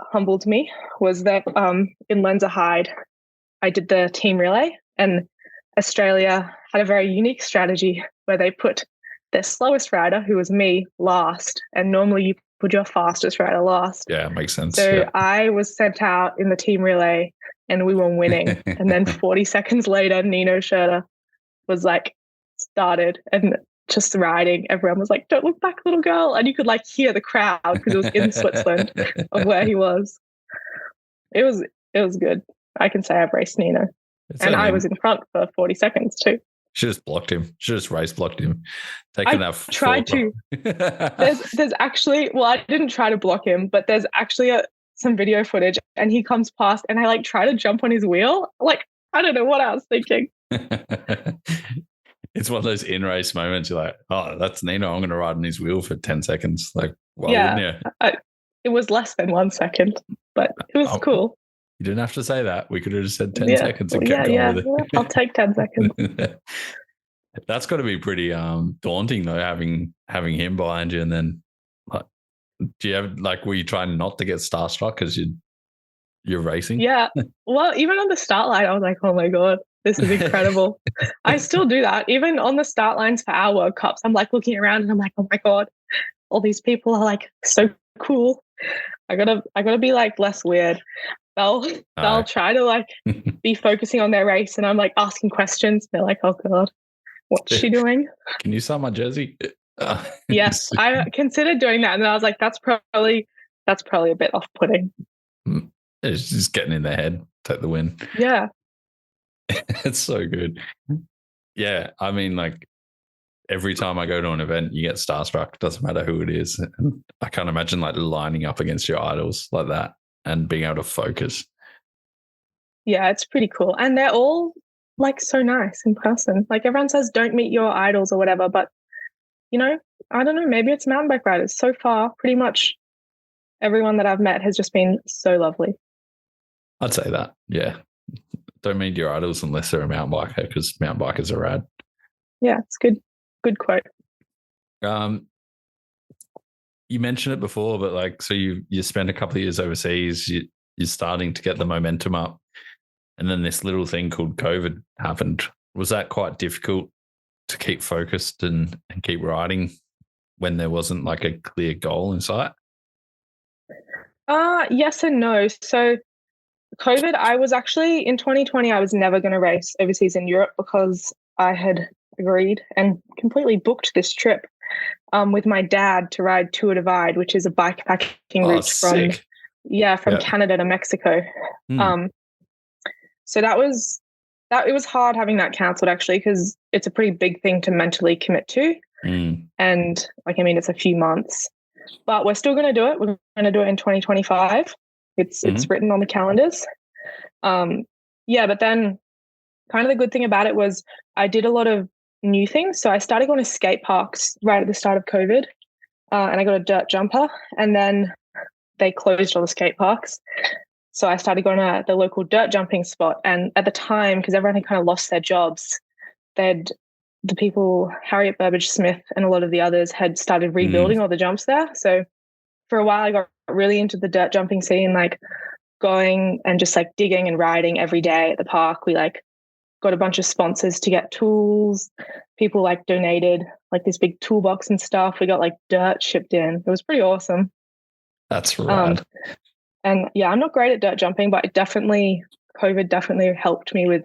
humbled me was that in Lenzerheide, I did the team relay, and Australia had a very unique strategy where they put their slowest rider, who was me, last. And normally you put your fastest rider last. Yeah, makes sense. So I was sent out in the team relay and we were winning. And then 40 seconds later, Nino Schurter was like started and just riding. Everyone was like, "Don't look back, little girl." And you could like hear the crowd because it was in Switzerland of where he was. It was good. I can say I've raced Nino. I was in front for 40 seconds too. She just blocked him. She just race blocked him. Taking that. Tried to. There's actually, well, I didn't try to block him, but there's actually some video footage and he comes past and I like try to jump on his wheel. Like, I don't know what I was thinking. It's one of those in-race moments. You're like, oh, that's Nino. I'm going to ride on his wheel for 10 seconds. Like, why wouldn't you? It was less than 1 second, but it was cool. You didn't have to say that. We could have just said 10 seconds and kept going with it. Yeah, I'll take 10 seconds. That's got to be pretty daunting though, having him behind you. And then, like, do you have were you trying not to get starstruck because you're racing? Yeah. Well, even on the start line, I was like, oh my God, this is incredible. I still do that. Even on the start lines for our World Cups, I'm like looking around and I'm like, oh my God, all these people are like so cool. I gotta be like less weird. They'll try to like be focusing on their race and I'm like asking questions. They're like, oh God, what's she doing? Can you sign my jersey? Yes, I considered doing that. And then I was like, that's probably a bit off-putting. It's just getting in their head, take the win. Yeah. It's so good. Yeah. I mean, like every time I go to an event, you get starstruck. Doesn't matter who it is. I can't imagine like lining up against your idols like that and being able to focus. Yeah, it's pretty cool. And they're all like so nice in person. Like everyone says, don't meet your idols or whatever. But, you know, I don't know, maybe it's mountain bike riders. So far, pretty much everyone that I've met has just been so lovely. I'd say that. Yeah. Don't meet your idols unless they're a mountain biker because mountain bikers are rad. Yeah, it's good. Good quote. You mentioned it before, but like, so you spent a couple of years overseas, you're starting to get the momentum up. And then this little thing called COVID happened. Was that quite difficult to keep focused and keep riding when there wasn't like a clear goal in sight? Yes and no. So COVID, I was actually in 2020, I was never going to race overseas in Europe because I had agreed and completely booked this trip with my dad to ride Tour Divide, which is a bikepacking route from Canada to Mexico. So it was hard having that cancelled actually, because it's a pretty big thing to mentally commit to. And it's a few months, but we're still going to do it. We're going to do it in 2025. It's written on the calendars. But then kind of the good thing about it was I did a lot of new things. So I started going to skate parks right at the start of COVID, and I got a dirt jumper, and then they closed all the skate parks. So I started going to the local dirt jumping spot. And at the time, because everyone had kind of lost their jobs, the people, Harriet Burbridge Smith and a lot of the others, had started rebuilding all the jumps there. So for a while, I got really into the dirt jumping scene, like going and just like digging and riding every day at the park. We like got a bunch of sponsors to get tools. People like donated like this big toolbox and stuff. We got like dirt shipped in. It was pretty awesome. That's right. And yeah, I'm not great at dirt jumping, but COVID definitely helped me with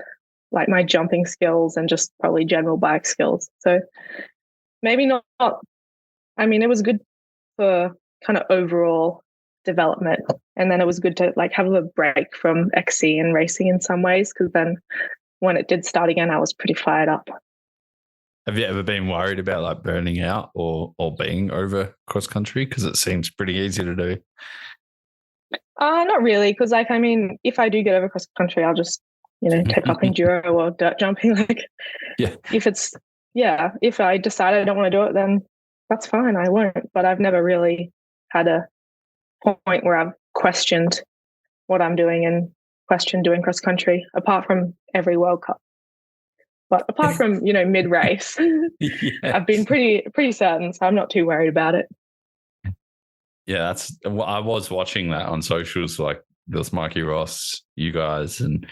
like my jumping skills and just probably general bike skills. So maybe not. It was good for kind of overall development. And then it was good to like have a break from XC and racing in some ways, because then when it did start again, I was pretty fired up. Have you ever been worried about like burning out or being over cross country? Because it seems pretty easy to do. Not really, because if I do get over cross country, I'll just take up enduro or dirt jumping. If I decide I don't want to do it, then that's fine, I won't. But I've never really had a point where I've questioned what I'm doing and questioned doing cross country, apart from every World Cup. But apart from mid race, I've been pretty certain, so I'm not too worried about it. Yeah, I was watching that on socials, like there was Mikey Ross, you guys, and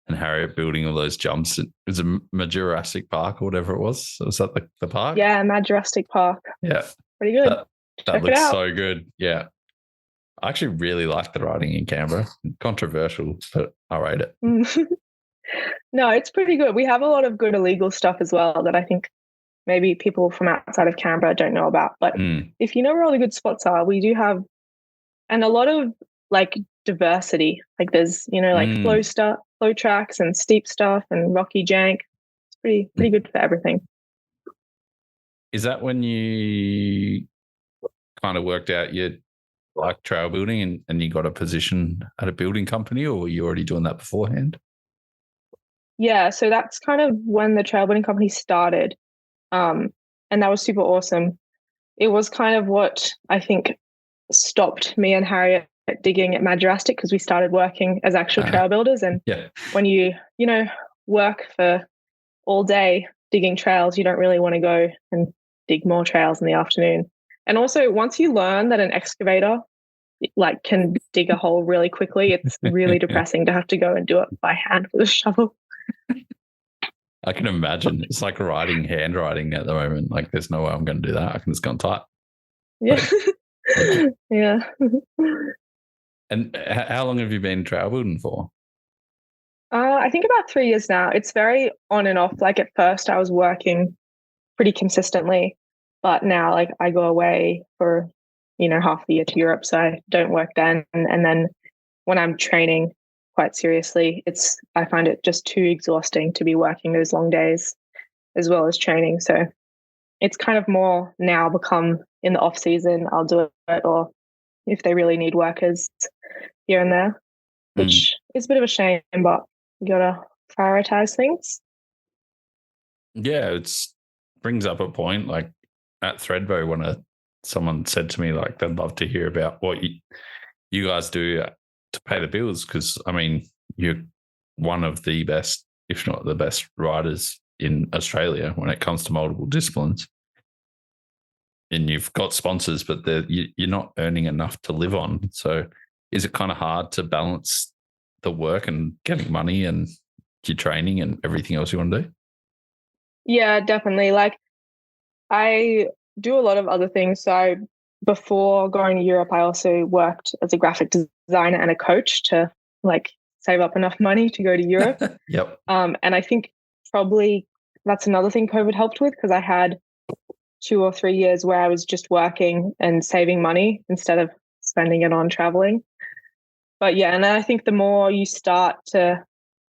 Harriet building all those jumps. It was a Jurassic Park or whatever it was. So was that the park? Yeah, Mad Jurassic Park. Yeah. Pretty good. That looks so good. Yeah. I actually really like the riding in Canberra. Controversial, but I rate it. No, it's pretty good. We have a lot of good illegal stuff as well that I think maybe people from outside of Canberra don't know about. But if you know where all the good spots are, we do have, and a lot of like diversity. Like there's, flow tracks and steep stuff and rocky jank. It's pretty good for everything. Is that when you kind of worked out you like trail building and you got a position at a building company, or were you already doing that beforehand? Yeah, so that's kind of when the trail building company started. And that was super awesome. It was kind of what I think stopped me and Harriet digging at Mad Jurassic, because we started working as actual trail builders. And when you work for all day digging trails, you don't really want to go and dig more trails in the afternoon. And also, once you learn that an excavator like can dig a hole really quickly, it's really depressing to have to go and do it by hand with a shovel. I can imagine. It's like handwriting at the moment. Like there's no way I'm going to do that. I can just go and type. Yeah. Yeah. And how long have you been trail building for? I think about 3 years now. It's very on and off. Like at first I was working pretty consistently, but now like I go away for, half the year to Europe. So I don't work then. And then when I'm training quite seriously, I find it just too exhausting to be working those long days as well as training. So it's kind of more now become in the off season, I'll do it, or if they really need workers here and there, which is a bit of a shame, but you gotta prioritize things. Yeah, it brings up a point. Like at Threadbow, when someone said to me, like, they'd love to hear about what you guys do to pay the bills, because you're one of the best, if not the best, riders in Australia when it comes to multiple disciplines. And you've got sponsors, but you're not earning enough to live on. So is it kind of hard to balance the work and getting money and your training and everything else you want to do? Yeah, definitely. Like I do a lot of other things. So before going to Europe, I also worked as a graphic designer and a coach to like save up enough money to go to Europe. Yep. And I think probably that's another thing COVID helped with, because I had 2 or 3 years where I was just working and saving money instead of spending it on traveling. But yeah, and I think the more you start to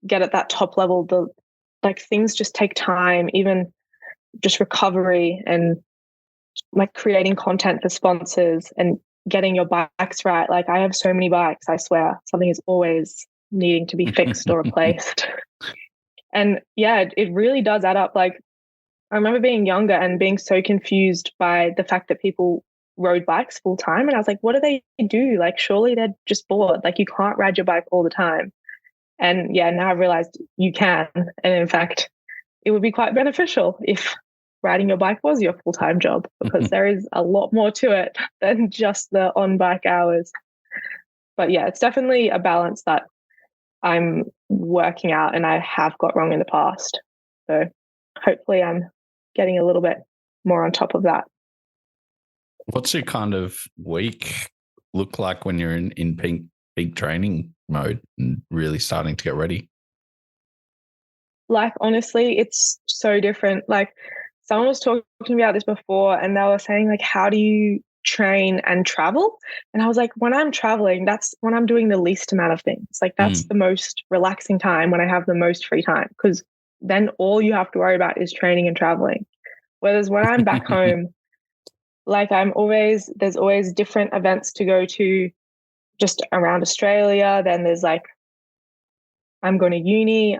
get at that top level, the like things just take time, even just recovery and like creating content for sponsors and getting your bikes right. Like I have so many bikes, I swear something is always needing to be fixed or replaced. And yeah, it really does add up. Like I remember being younger and being so confused by the fact that people rode bikes full time. And I was like, what do they do? Like, surely they're just bored. Like, you can't ride your bike all the time. And yeah, now I've realized you can. And in fact, it would be quite beneficial if riding your bike was your full time job, because there is a lot more to it than just the on bike hours. But yeah, it's definitely a balance that I'm working out and I have got wrong in the past. So hopefully I'm getting a little bit more on top of that. What's your kind of week look like when you're in peak training mode and really starting to get ready? Like, honestly, it's so different. Like, someone was talking about this before and they were saying, like, how do you train and travel? And I was like, when I'm traveling, that's when I'm doing the least amount of things. Like, that's the most relaxing time, when I have the most free time, because then all you have to worry about is training and traveling. Whereas when I'm back home, like there's always different events to go to just around Australia. Then there's like, I'm going to uni.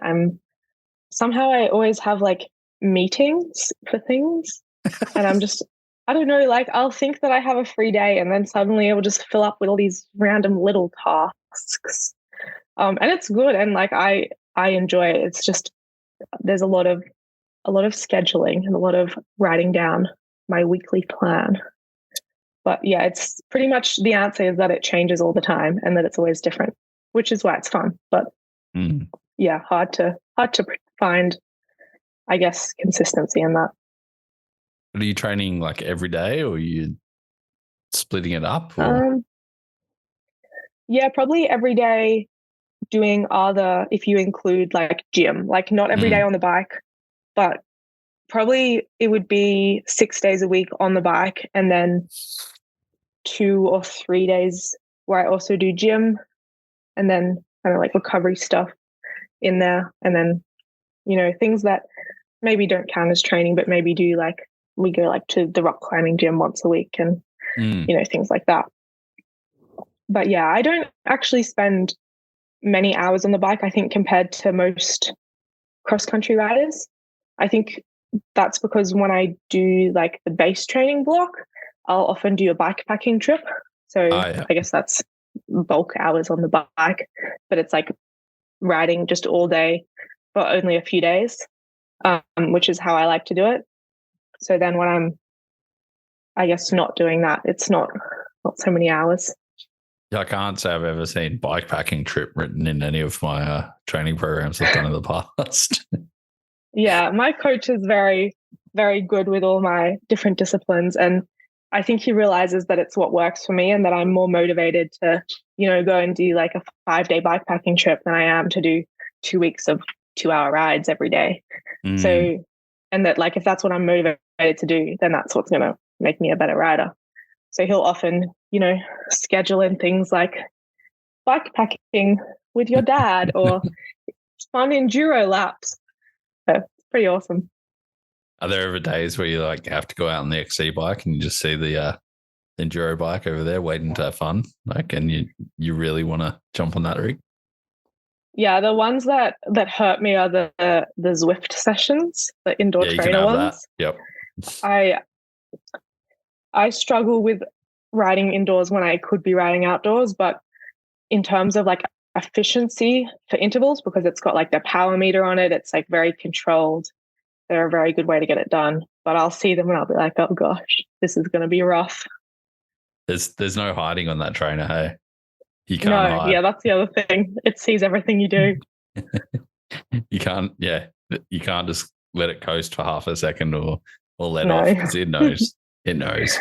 Somehow I always have like meetings for things. And I don't know, like I'll think that I have a free day and then suddenly it will just fill up with all these random little tasks. And it's good. And like, I enjoy it. It's just, there's a lot of scheduling and a lot of writing down my weekly plan. But yeah, it's pretty much, the answer is that it changes all the time and that it's always different, which is why it's fun. But yeah, hard to find, I guess, consistency in that. Are you training like every day, or are you splitting it up? Or? Yeah, probably every day, doing other, if you include like gym, like not every day on the bike, but probably it would be 6 days a week on the bike, and then 2 or 3 days where I also do gym, and then kind of like recovery stuff in there. And then, things that maybe don't count as training, but maybe do, like we go like to the rock climbing gym once a week and, things like that. But yeah, I don't actually spend many hours on the bike, I think, compared to most cross-country riders. I think that's because when I do like the base training block, I'll often do a bike packing trip. So I guess that's bulk hours on the bike, but it's like riding just all day for only a few days, which is how I like to do it. So then when I'm, I guess, not doing that, it's not so many hours. Yeah, I can't say I've ever seen bikepacking trip written in any of my training programs I've done in the past. Yeah, my coach is very, very good with all my different disciplines. And I think he realizes that it's what works for me and that I'm more motivated to, go and do like a 5-day bikepacking trip than I am to do 2 weeks of 2-hour rides every day. So, and that like, if that's what I'm motivated to do, then that's what's going to make me a better rider. So he'll often, schedule in things like bikepacking with your dad or fun enduro laps. So it's pretty awesome. Are there ever days where you like have to go out on the XC bike and you just see the enduro bike over there waiting to have fun, like, and you really want to jump on that rig? Yeah, the ones that hurt me are the Zwift sessions, the indoor trainer ones. That. Yep. I struggle with riding indoors when I could be riding outdoors, but in terms of like efficiency for intervals, because it's got like the power meter on it, it's like very controlled. They're a very good way to get it done. But I'll see them and I'll be like, oh gosh, this is going to be rough. There's no hiding on that trainer, hey? You can't hide. Yeah, that's the other thing. It sees everything you do. You can't just let it coast for half a second or let No. off because it knows. It knows.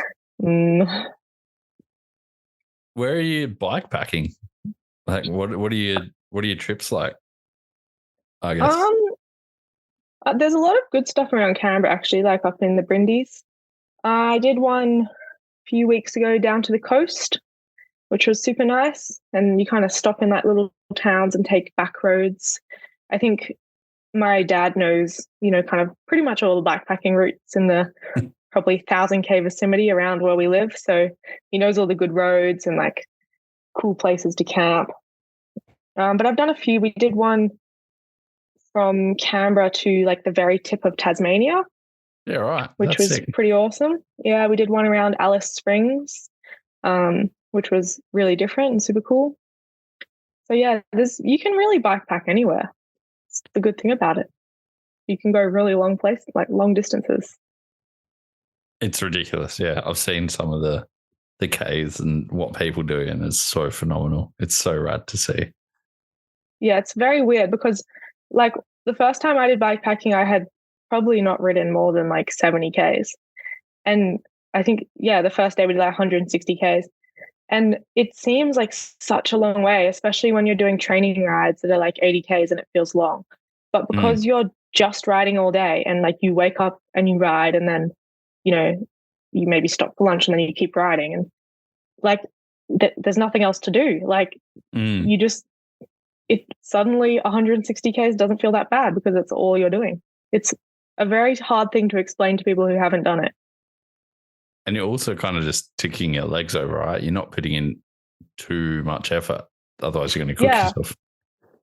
Where are you bike packing? Like, what are your trips like? I guess. There's a lot of good stuff around Canberra, actually, like up in the Brindis. I did one a few weeks ago down to the coast, which was super nice. And you kind of stop in like little towns and take back roads. I think my dad knows, kind of pretty much all the backpacking routes in the probably 1,000K vicinity around where we live. So he knows all the good roads and like cool places to camp. But I've done a few. We did one from Canberra to like the very tip of Tasmania. Yeah, right. Which was sick. Pretty awesome. Yeah, we did one around Alice Springs, which was really different and super cool. So yeah, you can really bikepack anywhere. It's the good thing about it. You can go really long places, like long distances. It's ridiculous. Yeah, I've seen some of the Ks and what people do, and it's so phenomenal. It's so rad to see. Yeah, it's very weird because like the first time I did bikepacking, I had probably not ridden more than like 70 Ks. And I think, the first day we did like 160 Ks. And it seems like such a long way, especially when you're doing training rides that are like 80 Ks and it feels long. But because you're just riding all day and like you wake up and you ride and then, you maybe stop for lunch and then you keep riding and like there's nothing else to do. Like you just, it suddenly 160 Ks doesn't feel that bad because it's all you're doing. It's a very hard thing to explain to people who haven't done it. And you're also kind of just ticking your legs over, right? You're not putting in too much effort. Otherwise, you're going to cook yourself.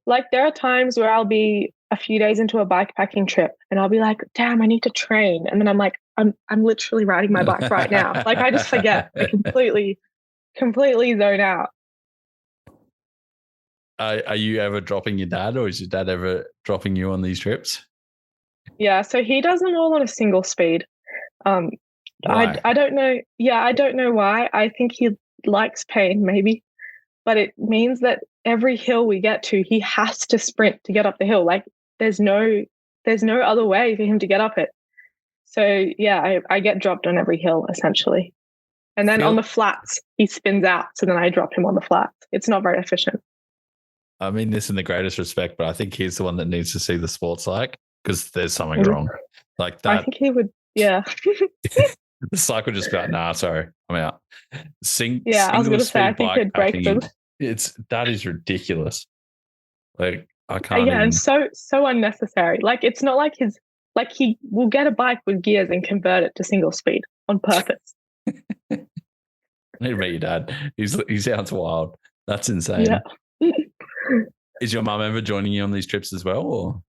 Like there are times where I'll be a few days into a bikepacking trip and I'll be like, damn, I need to train. And then I'm like, I'm literally riding my bike right now. Like I just forget. I completely zone out. Are you ever dropping your dad or is your dad ever dropping you on these trips? Yeah, so he does them all on a single speed. Why? I don't know. Yeah, I don't know why. I think he likes pain, maybe. But it means that every hill we get to, he has to sprint to get up the hill. Like there's no other way for him to get up it. So yeah, I get dropped on every hill essentially. And then on the flats, he spins out. So then I drop him on the flats. It's not very efficient. I mean this in the greatest respect, but I think he's the one that needs to see the sports like because there's something wrong. Like that. I think he would, yeah. The cycle just got, nah, sorry, I'm out. I was going to say, I think he'd break them. That is ridiculous. Like, I can't and so unnecessary. Like, it's not like he will get a bike with gears and convert it to single speed on purpose. I need to meet your dad. He sounds wild. That's insane. Yeah. Is your mum ever joining you on these trips as well? Or?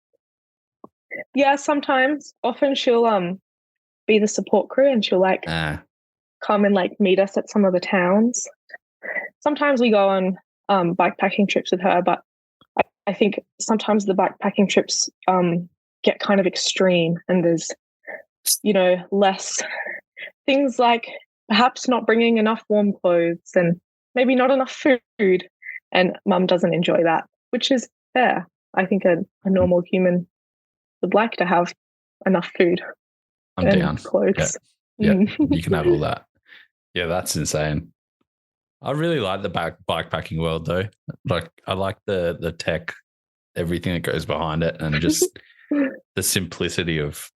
Yeah, sometimes. Often she'll be the support crew and she'll like come and like meet us at some of the towns. Sometimes we go on bikepacking trips with her, but I think sometimes the bikepacking trips get kind of extreme and there's, less things like perhaps not bringing enough warm clothes and maybe not enough food. And mum doesn't enjoy that, which is fair. I think a normal human would like to have enough food. I'm down. Clothes. Yeah, you can have all that. Yeah, that's insane. I really like the bikepacking world though. Like I like the tech, everything that goes behind it, and just the simplicity of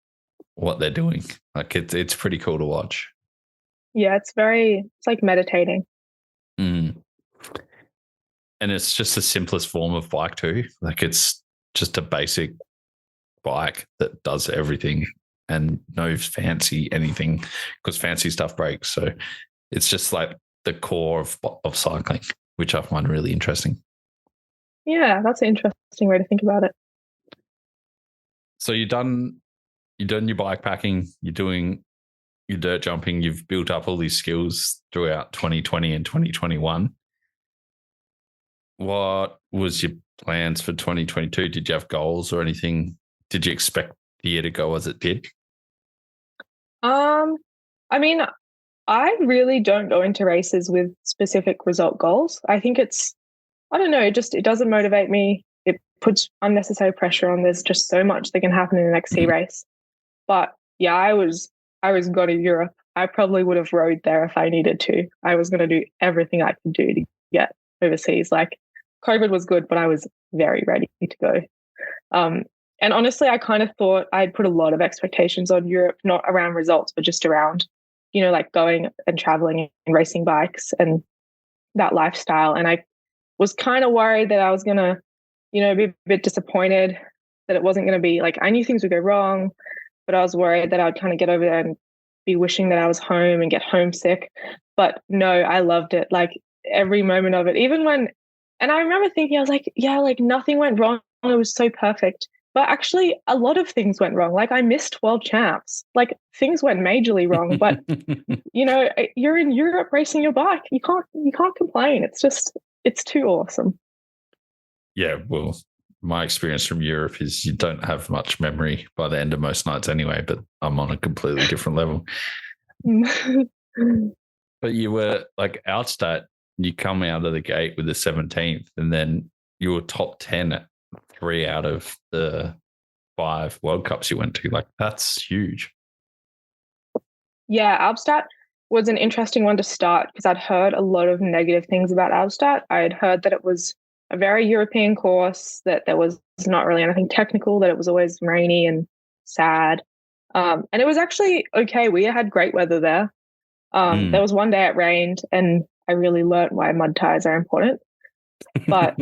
what they're doing. Like it's pretty cool to watch. Yeah, it's like meditating. And it's just the simplest form of bike too. Like it's just a basic bike that does everything. And no fancy anything because fancy stuff breaks. So it's just like the core of cycling, which I find really interesting. Yeah, that's an interesting way to think about it. So you've done your bike packing, you're doing your dirt jumping, you've built up all these skills throughout 2020 and 2021. What was your plans for 2022? Did you have goals or anything? Did you expect the year to go as it did? I mean, I really don't go into races with specific result goals. I think I don't know, it doesn't motivate me. It puts unnecessary pressure on. There's just so much that can happen in an XC race. But yeah, I was going to Europe. I probably would have rode there if I needed to. I was going to do everything I could do to get overseas. Like COVID was good, but I was very ready to go. And honestly, I kind of thought I'd put a lot of expectations on Europe, not around results, but just around, like going and traveling and racing bikes and that lifestyle. And I was kind of worried that I was going to, be a bit disappointed that it wasn't going to be like, I knew things would go wrong, but I was worried that I'd kind of get over there and be wishing that I was home and get homesick. But no, I loved it. Like every moment of it, and I remember thinking, I was like, yeah, like nothing went wrong. It was so perfect. But actually, a lot of things went wrong. Like I missed world champs. Like things went majorly wrong. But you're in Europe racing your bike. You can't complain. It's too awesome. Yeah, well, my experience from Europe is you don't have much memory by the end of most nights anyway. But I'm on a completely different level. But you were like Outstadt. You come out of the gate with the 17th, and then you were top 10 at 3 out of the 5 World Cups you went to. Like, that's huge. Yeah, Albstadt was an interesting one to start because I'd heard a lot of negative things about Albstadt. I had heard that it was a very European course, that there was not really anything technical, that it was always rainy and sad. And it was actually okay. We had great weather there. There was one day it rained, and I really learnt why mud tires are important. But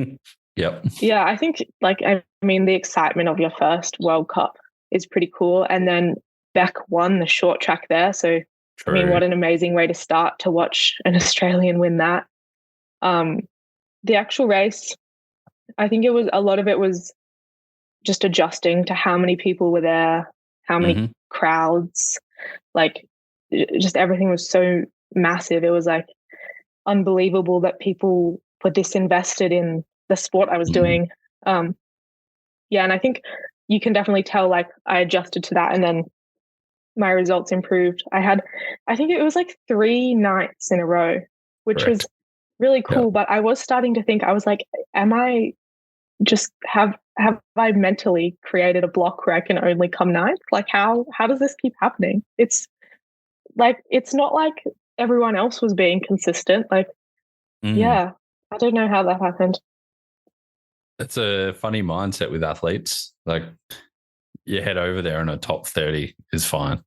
yep. Yeah, I think the excitement of your first World Cup is pretty cool. And then Beck won the short track there. So, True. What an amazing way to start to watch an Australian win that. The actual race, I think a lot of it was just adjusting to how many people were there, how many crowds, like just everything was so massive. It was like unbelievable that people were disinvested in the sport I was doing. And I think you can definitely tell, like, I adjusted to that and then my results improved. I think it was like 3 nights in a row, which was really cool. But I was starting to think, I was like, am I just have I mentally created a block where I can only come ninth? Like how does this keep happening? It's like, it's not like everyone else was being consistent. Like, yeah, I don't know how that happened. It's a funny mindset with athletes. Like you head over there and a top 30 is fine.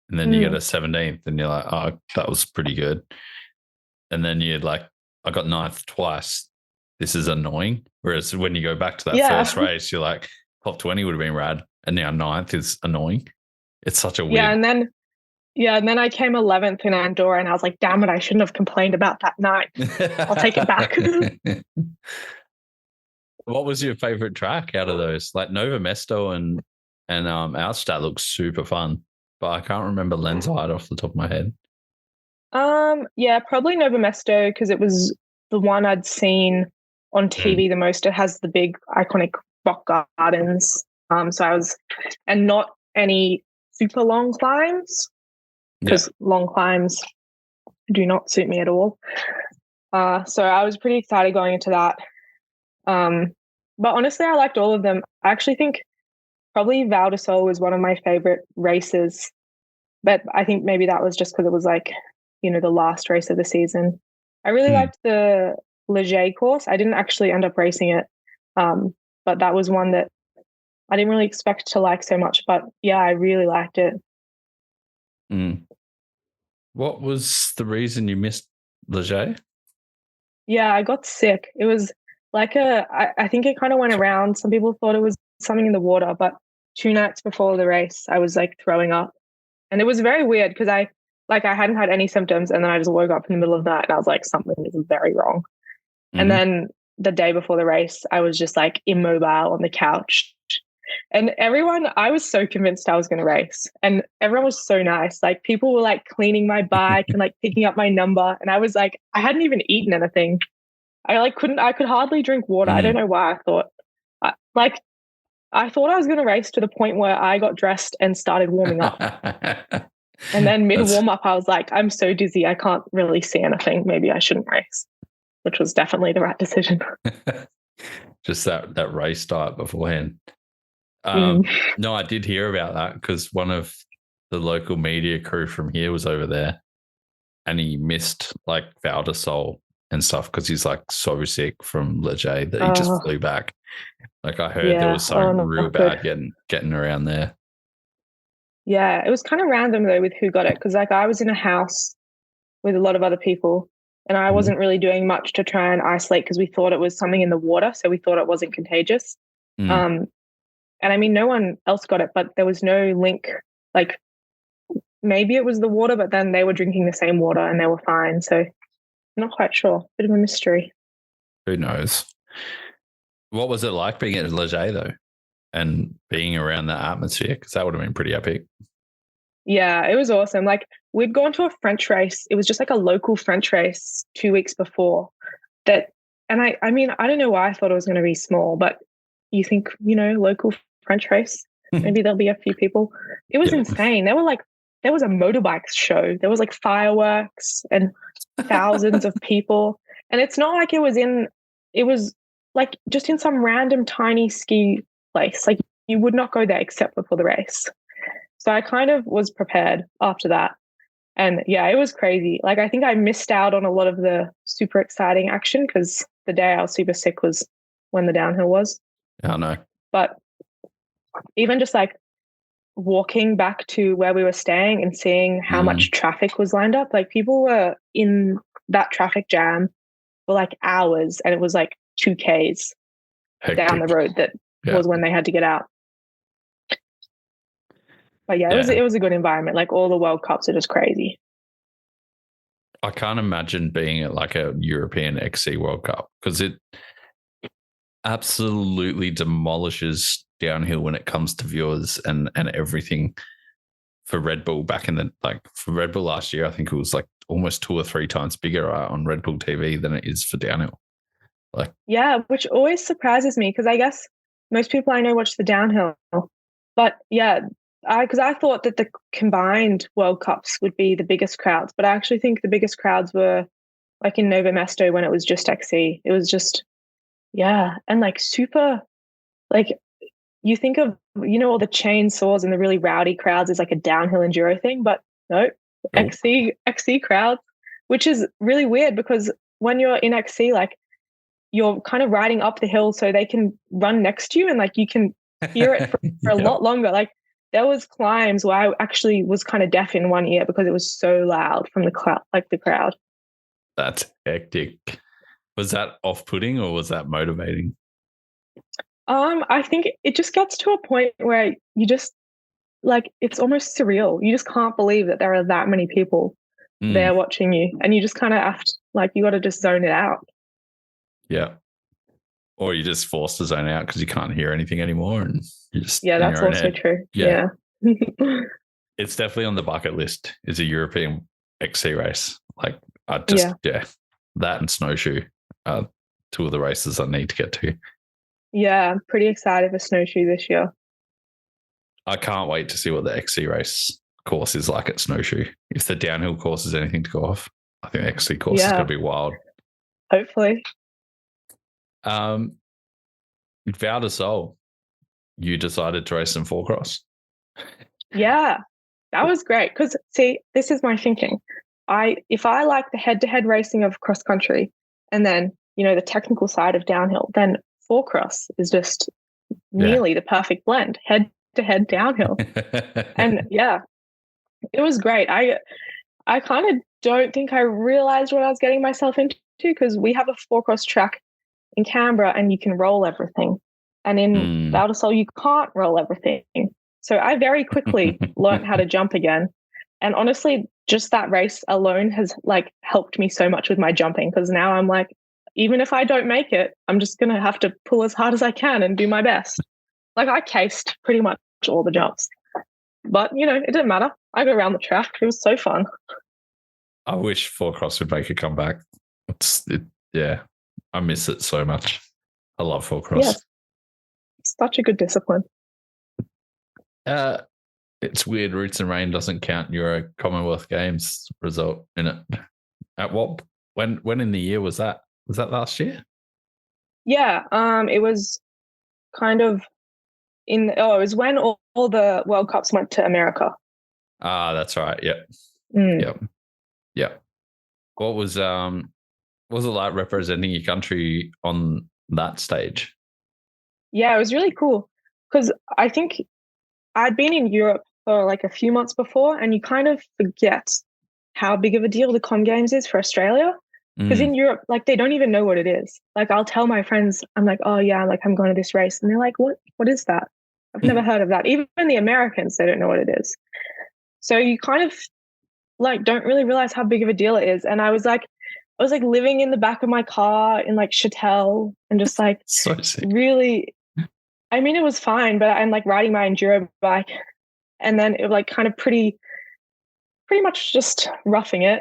And then you get a 17th and you're like, oh, that was pretty good. And then you're like, I got 9th twice. This is annoying. Whereas when you go back to that first race, you're like, top 20 would have been rad. And now 9th is annoying. It's such a weird. And then I came 11th in Andorra and I was like, damn it, I shouldn't have complained about that night. I'll take it back. What was your favorite track out of those? Like Nova Mesto and Outstadt looks super fun, but I can't remember Lenzide off the top of my head. Probably Nova Mesto because it was the one I'd seen on TV the most. It has the big iconic rock gardens. And not any super long climbs because long climbs do not suit me at all. So I was pretty excited going into that. But honestly, I liked all of them. I actually think probably Valli Hoel was one of my favorite races, but I think maybe that was just because it was like, the last race of the season. I really liked the Leger course. I didn't actually end up racing it, but that was one that I didn't really expect to like so much. But yeah, I really liked it. What was the reason you missed Leger? Yeah, I got sick. It was like I think it kind of went around. Some people thought it was something in the water, but 2 nights before the race, I was like throwing up. And it was very weird because I hadn't had any symptoms, and then I just woke up in the middle of the night and I was like, something is very wrong. And then the day before the race, I was just like immobile on the couch. And I was so convinced I was going to race, and everyone was so nice. Like people were like cleaning my bike and like picking up my number. And I was like, I hadn't even eaten anything. I could hardly drink water. I don't know why. I thought I was going to race to the point where I got dressed and started warming up. And then mid warm up, I was like, I'm so dizzy. I can't really see anything. Maybe I shouldn't race, which was definitely the right decision. Just that race diet beforehand. No, I did hear about that because one of the local media crew from here was over there, and he missed like Valdi Hoel and stuff because he's like so sick from Leger that he just flew back. Like I heard there was something real bad getting around there. Yeah, it was kind of random though with who got it because like I was in a house with a lot of other people and I wasn't really doing much to try and isolate because we thought it was something in the water, so we thought it wasn't contagious. And I mean, no one else got it, but there was no link. Like maybe it was the water, but then they were drinking the same water and they were fine. So I'm not quite sure. Bit of a mystery. Who knows? What was it like being at Leger though, and being around that atmosphere? Because that would have been pretty epic. Yeah, it was awesome. Like we'd gone to a French race. It was just like a local French race 2 weeks before that. And I mean, I don't know why I thought it was going to be small, but you think, local French race, maybe there'll be a few people. It was insane. There was a motorbike show. There was like fireworks and thousands of people. And it's not like it was like just in some random tiny ski place. Like you would not go there except before the race. So I kind of was prepared after that. And yeah, it was crazy. Like I think I missed out on a lot of the super exciting action because the day I was super sick was when the downhill was. Oh no. But even just like walking back to where we were staying and seeing how much traffic was lined up, like people were in that traffic jam for like hours and it was like 2Ks down the road that was when they had to get out. But yeah, it was a good environment. Like all the World Cups are just crazy. I can't imagine being at like a European XC World Cup because it absolutely demolishes downhill when it comes to viewers and everything for Red Bull for Red Bull last year. I think it was like almost 2 or 3 times bigger on Red Bull TV than it is for downhill. Like, yeah, which always surprises me because I guess most people I know watch the downhill, but yeah, because I thought that the combined World Cups would be the biggest crowds, but I actually think the biggest crowds were like in Novo Mesto when it was just XC. It was just, and like super, like you think of, all the chainsaws and the really rowdy crowds is like a downhill enduro thing, but no, XC crowds, which is really weird because when you're in XC, like you're kind of riding up the hill so they can run next to you and like you can hear it for a lot longer. Like there was climbs where I actually was kind of deaf in one ear because it was so loud from the crowd. That's hectic. Was that off-putting or was that motivating? I think it just gets to a point where you just like it's almost surreal. You just can't believe that there are that many people there watching you, and you just kind of have to you got to just zone it out. Yeah. Or you just forced to zone out because you can't hear anything anymore, and you just that's also true. Yeah. It's definitely on the bucket list. Is a European XC race. Like I just that and snowshoe are 2 of the races I need to get to. Yeah, I'm pretty excited for snowshoe this year. I can't wait to see what the XC race course is like at snowshoe. If the downhill course is anything to go off, I think the XC course is going to be wild. Hopefully. Valdi Hoel, you decided to race some 4-cross. Yeah, that was great because see, this is my thinking. If I like the head-to-head racing of cross country and then the technical side of downhill, then 4-cross is just nearly the perfect blend, head-to-head downhill. And it was great. I kind of don't think I realized what I was getting myself into because we have a 4-cross track in Canberra and you can roll everything. And in Valdi Hoel, you can't roll everything. So I very quickly learned how to jump again. And honestly, just that race alone has helped me so much with my jumping because now I'm like, even if I don't make it, I'm just going to have to pull as hard as I can and do my best. Like I cased pretty much all the jumps. But, it didn't matter. I go around the track. It was so fun. I wish 4-cross would make a comeback. I miss it so much. I love 4-cross. Yeah. It's such a good discipline. It's weird. Roots and Rain doesn't count your Commonwealth Games result in it. At what? When in the year was that? Was that last year? Yeah. It was kind of it was when all the World Cups went to America. Ah, that's right. Yep. Mm. Yep. What was it like representing your country on that stage? Yeah, it was really cool because I think I'd been in Europe for like a few months before, and you kind of forget how big of a deal the Com Games is for Australia. Because in Europe, like they don't even know what it is. Like I'll tell my friends, I'm like, oh yeah, like I'm going to this race, and they're like, what is that? I've never heard of that. Even the Americans, they don't know what it is. So you kind of like don't really realize how big of a deal it is. And I was like living in the back of my car in like Chatel and just like So sick. really, I mean, it was fine, but I'm like riding my enduro bike, and then it was like kind of pretty much just roughing it.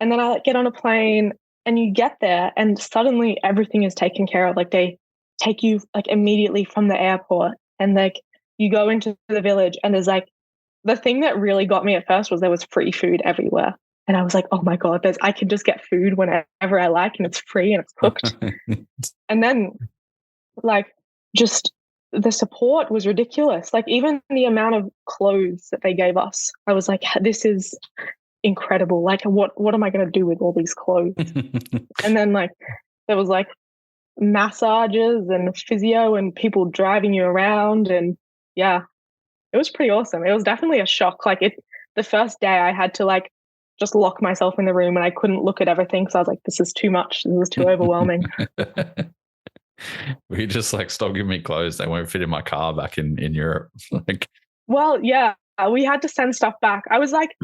And then I like get on a plane, and you get there and suddenly everything is taken care of. Like they take you like immediately from the airport, and like you go into the village, and there's like the thing that really got me at first was there was free food everywhere. And I was like, oh my God, I can just get food whenever I like, and it's free and it's cooked. And then like just the support was ridiculous. Like even the amount of clothes that they gave us, I was like, this is incredible. Like what am I going to do with all these clothes? And then like there was like massages and physio and people driving you around, and yeah, it was pretty awesome. It was definitely a shock. Like the first day I had to like just lock myself in the room, and I couldn't look at everything because I was like, this is too much. This is too overwhelming. We just like, stop giving me clothes. They won't fit in my car back in Europe. Like, well, yeah, we had to send stuff back. I was like,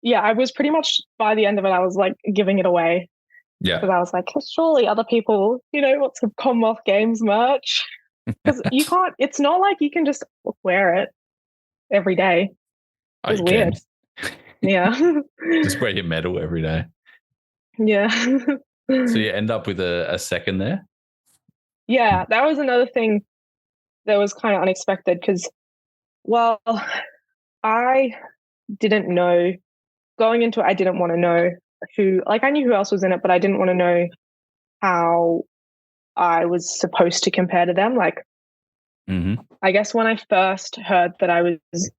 yeah, I was pretty much by the end of it, I was like giving it away. yeah. Because I was like, surely other people, want some Commonwealth Games merch. Because you can't, it's not like you can just wear it every day. It's weird. Yeah. Just wear your medal every day. Yeah. So you end up with a second there? Yeah, that was another thing that was kind of unexpected because, well, I didn't know going into it. I didn't want to know I knew who else was in it, but I didn't want to know how I was supposed to compare to them. Like, I guess when I first heard that I was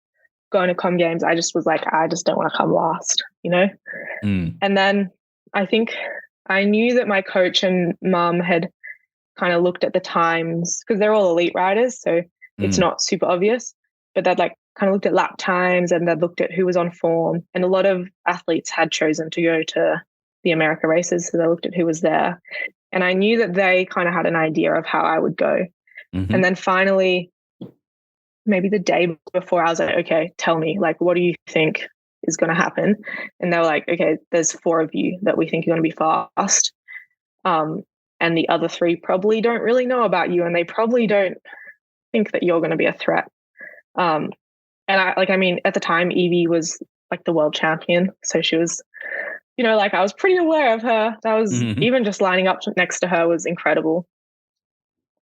going to Com Games, I just was like, I just don't want to come last, And then I think I knew that my coach and mum had kind of looked at the times because they're all elite riders, so it's not super obvious, but they'd like kind of looked at lap times, and they'd looked at who was on form, and a lot of athletes had chosen to go to the America races, so they looked at who was there, and I knew that they kind of had an idea of how I would go. And then finally, maybe the day before, I was like, okay, tell me, like, what do you think is going to happen? And they were like, okay, there's 4 of you that we think are going to be fast. And the other 3 probably don't really know about you, and they probably don't think that you're going to be a threat. And I mean, at the time, Evie was like the world champion. So she was, like I was pretty aware of her. That was even just lining up next to her was incredible.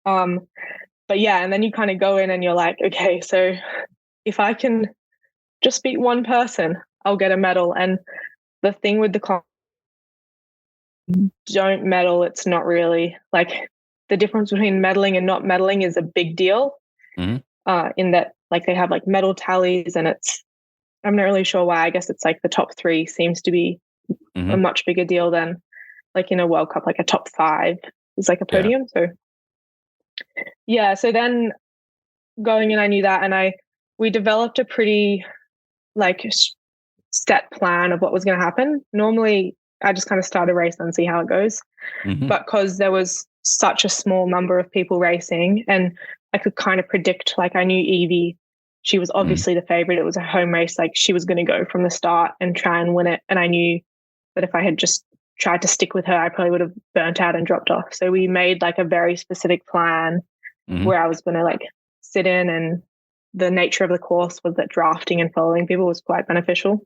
But yeah, and then you kind of go in and you're like, okay, so if I can just beat one person, I'll get a medal. And the thing with the don't medal, it's not really like the difference between medaling and not medaling is a big deal. In that like they have like medal tallies, and I'm not really sure why. I guess it's like the top 3 seems to be a much bigger deal than like in a World Cup, like a top 5 is like a podium. So yeah, so then going in, I knew that, and we developed a pretty like set plan of what was going to happen. Normally I just kind of start a race and see how it goes. But because there was such a small number of people racing, and I could kind of predict, like I knew Evie, she was obviously the favorite. It was a home race. Like she was going to go from the start and try and win it. And I knew that if I had just tried to stick with her, I probably would have burnt out and dropped off. So we made like a very specific plan where I was going to like sit in, and the nature of the course was that drafting and following people was quite beneficial.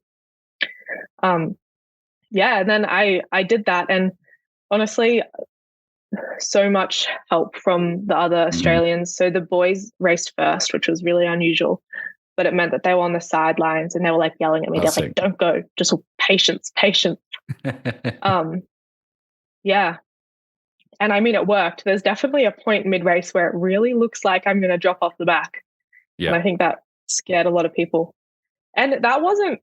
Yeah, and then I did that, and honestly, so much help from the other Australians. So the boys raced first, which was really unusual, but it meant that they were on the sidelines and they were like yelling at me. They're like, don't go, just patience. Yeah. And I mean, it worked. There's definitely a point mid-race where it really looks like I'm going to drop off the back. Yeah. And I think that scared a lot of people. And that wasn't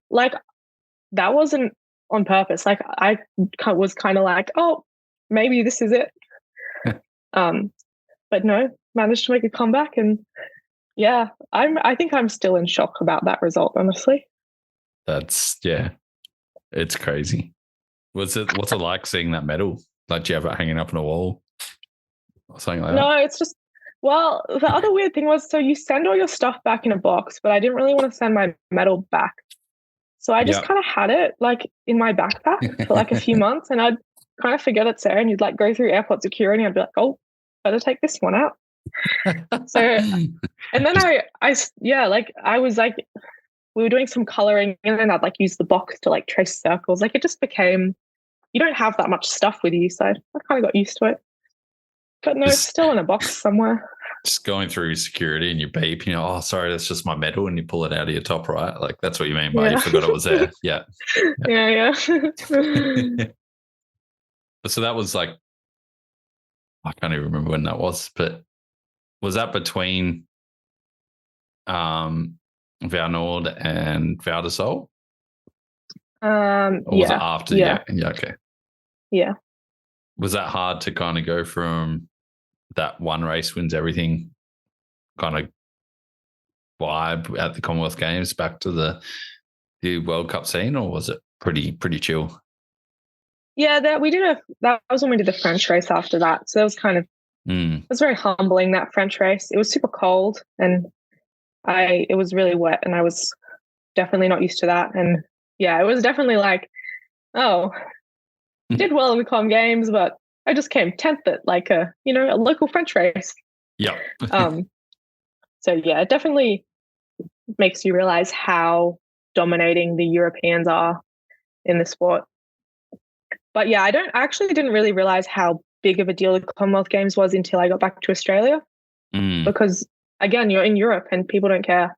on purpose. Like I was kind of like, oh, maybe this is it. But no, managed to make a comeback, and yeah, I think I'm still in shock about that result, honestly. It's crazy. What's it like seeing that medal? Like, do you have it hanging up on a wall or something like that? No, it's just, well, the other weird thing was, so you send all your stuff back in a box, but I didn't really want to send my medal back. So I just kind of had it like in my backpack for like a few months, and I'd kind of forget it's there, and you'd like go through airport security and I'd be like, oh, better take this one out. So, and then I was like, we were doing some coloring, and then I'd like use the box to like trace circles. Like it just became, you don't have that much stuff with you. So I kind of got used to it. But no, it's still in a box somewhere. Just going through security and you beep, oh, sorry, that's just my medal, and you pull it out of your top right. Like that's what you mean by you forgot it was there. Yeah. Yeah. So that was like, I can't even remember when that was, but was that between Valli Hoel and Valli Hoel? Or was it after? Yeah. Okay. Yeah. Was that hard to kind of go from that one race wins everything kind of vibe at the Commonwealth Games back to the World Cup scene, or was it pretty chill? Yeah, that was when we did the French race after that. So it was kind of it was very humbling, that French race. It was super cold and it was really wet, and I was definitely not used to that. And yeah, it was definitely like, oh, I did well in the Com Games, but I just came 10th at like a local French race. Yeah. So yeah, it definitely makes you realize how dominating the Europeans are in the sport. But yeah, I actually didn't really realize how big of a deal the Commonwealth Games was until I got back to Australia. Because again, you're in Europe and people don't care.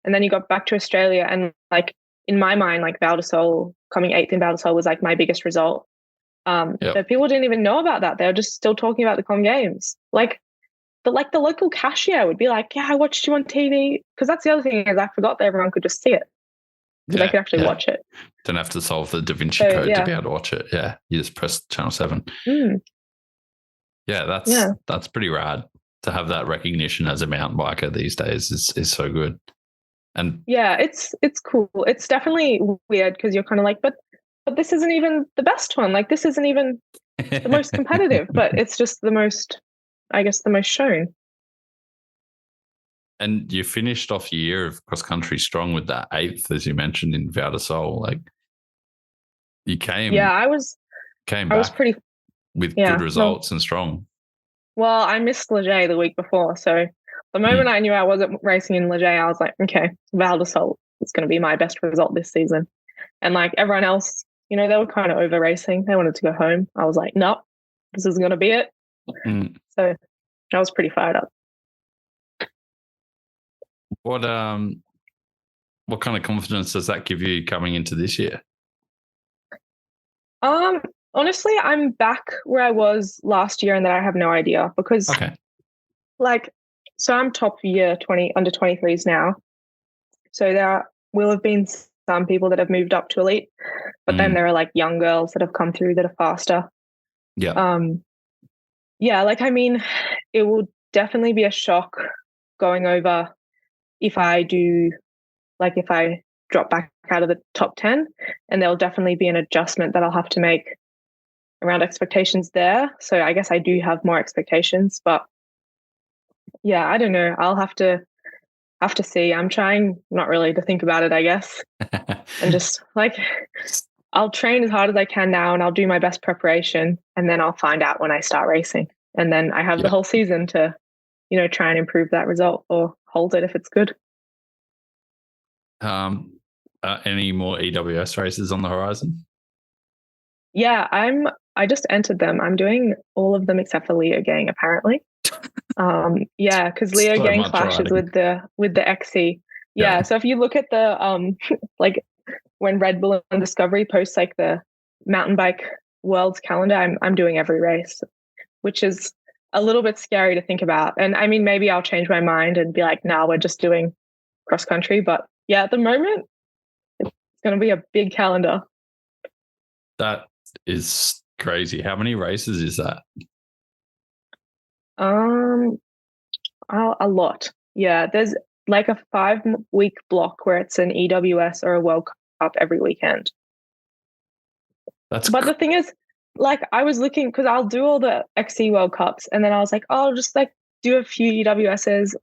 And then you got back to Australia, and like in my mind, like Valli Hoel, coming 8th in Valli Hoel was like my biggest result. But people didn't even know about that. They were just still talking about the Com Games. Like the local cashier would be like, yeah, I watched you on TV. Because that's the other thing, is I forgot that everyone could just see it. Because they could actually watch it. Don't have to solve the Da Vinci Code to be able to watch it. Yeah, you just press Channel 7. Yeah, that's pretty rad to have that recognition as a mountain biker these days is so good. And yeah, it's cool. It's definitely weird because you're kind of like, but this isn't even the best one. Like this isn't even the most competitive, but it's just the most shown. And you finished off your year of cross country strong with that 8th, as you mentioned, in Valli Hoel. Like you came. Yeah, I was pretty with good results and strong. Well, I missed Leger the week before, so the moment I knew I wasn't racing in Leger, I was like, okay, Valli Hoel is going to be my best result this season. And like everyone else, they were kind of over racing. They wanted to go home. I was like, nope, this is going to be it. So I was pretty fired up. What kind of confidence does that give you coming into this year? Honestly, I'm back where I was last year, and that I have no idea because, so I'm top year under 23s now. So there will have been some people that have moved up to elite, but then there are like young girls that have come through that are faster. Yeah. It will definitely be a shock going over if I drop back out of the top 10, and there'll definitely be an adjustment that I'll have to make around expectations there. So I guess I do have more expectations, but yeah, I don't know. I'll have to see. I'm trying not really to think about it, I guess. And just I'll train as hard as I can now, and I'll do my best preparation, and then I'll find out when I start racing. And then I have the whole season to, try and improve that result or hold it if it's good. Any more EWS races on the horizon? Yeah, I just entered them. I'm doing all of them except for Leo Gang, apparently. Because Leo Gang clashes with the XC. Yeah, so if you look at the when Red Bull and Discovery posts like the mountain bike world's calendar, I'm doing every race, which is a little bit scary to think about. And I mean, maybe I'll change my mind and be like, nah, we're just doing cross country. But yeah, at the moment, it's going to be a big calendar. That is crazy. How many races is that? A lot. Yeah, there's like a 5-week block where it's an EWS or a World Cup every weekend. But the thing is, like, I was looking because I'll do all the XC World Cups, and then I was like, oh, I'll just like do a few EWSs.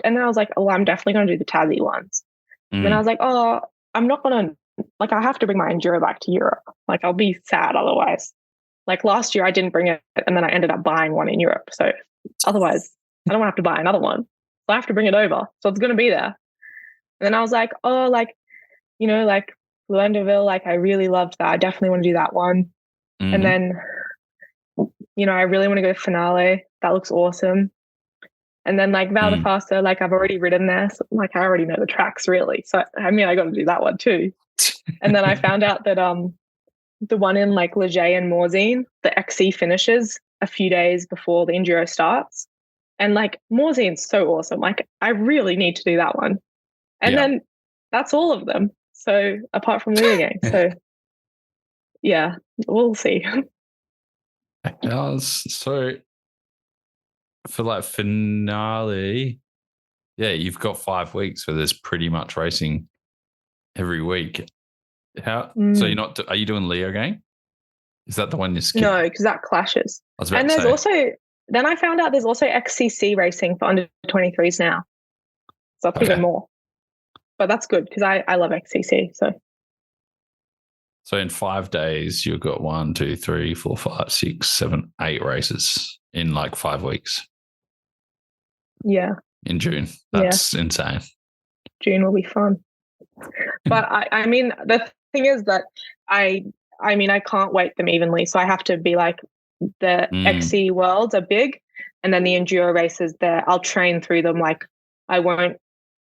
And then I was like, oh, I'm definitely going to do the Tassie ones. Then I was like, oh, I'm not going to, like, I have to bring my enduro back to Europe. Like, I'll be sad otherwise. Like last year, I didn't bring it, and then I ended up buying one in Europe. So otherwise, I don't want to have to buy another one. So I have to bring it over. So it's going to be there. And then I was like, oh, like, you know, like Luenderville, like I really loved that. I definitely want to do that one. And then, you know, I really want to go to Finale. That looks awesome. And then like Val d'Aosta, like I've already ridden there. So like I already know the tracks really. So I mean, I got to do that one too. And then I found out that the one in like Leger and Morzine, the XC finishes a few days before the enduro starts. And like Morzine's so awesome. Like I really need to do that one. And then that's all of them. So apart from Beggining. So yeah, we'll see. So for like Finale, yeah, you've got 5 weeks where there's pretty much racing every week. So you're not? Are you doing Leo game? Is that the one you skip? No, because that clashes. And there's also, then I found out there's also XCC racing for under 23s now. So that's even more. But that's good because I love XCC. So in 5 days, you've got 1, 2, 3, 4, 5, 6, 7, 8 races in like 5 weeks. Yeah. In June. That's insane. June will be fun. But I mean, the thing is that I mean, I can't weight them evenly. So I have to be like the XC worlds are big. And then the enduro races there, I'll train through them. Like I won't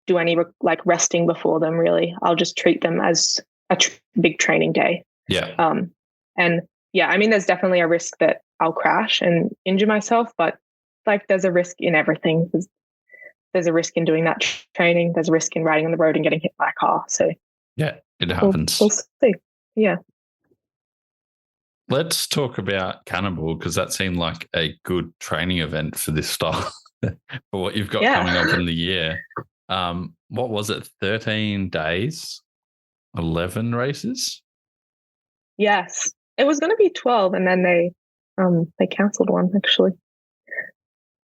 do any like resting before them really. I'll just treat them as a big training day. Yeah. And yeah, I mean, there's definitely a risk that I'll crash and injure myself, but like there's a risk in everything. There's a risk in doing that training. There's a risk in riding on the road and getting hit by a car. So yeah, it happens. We'll see. Yeah. Let's talk about Cannonball because that seemed like a good training event for this style for what you've got coming up in the year. What was it? 13 days, 11 races? Yes, it was going to be 12, and then they cancelled one actually.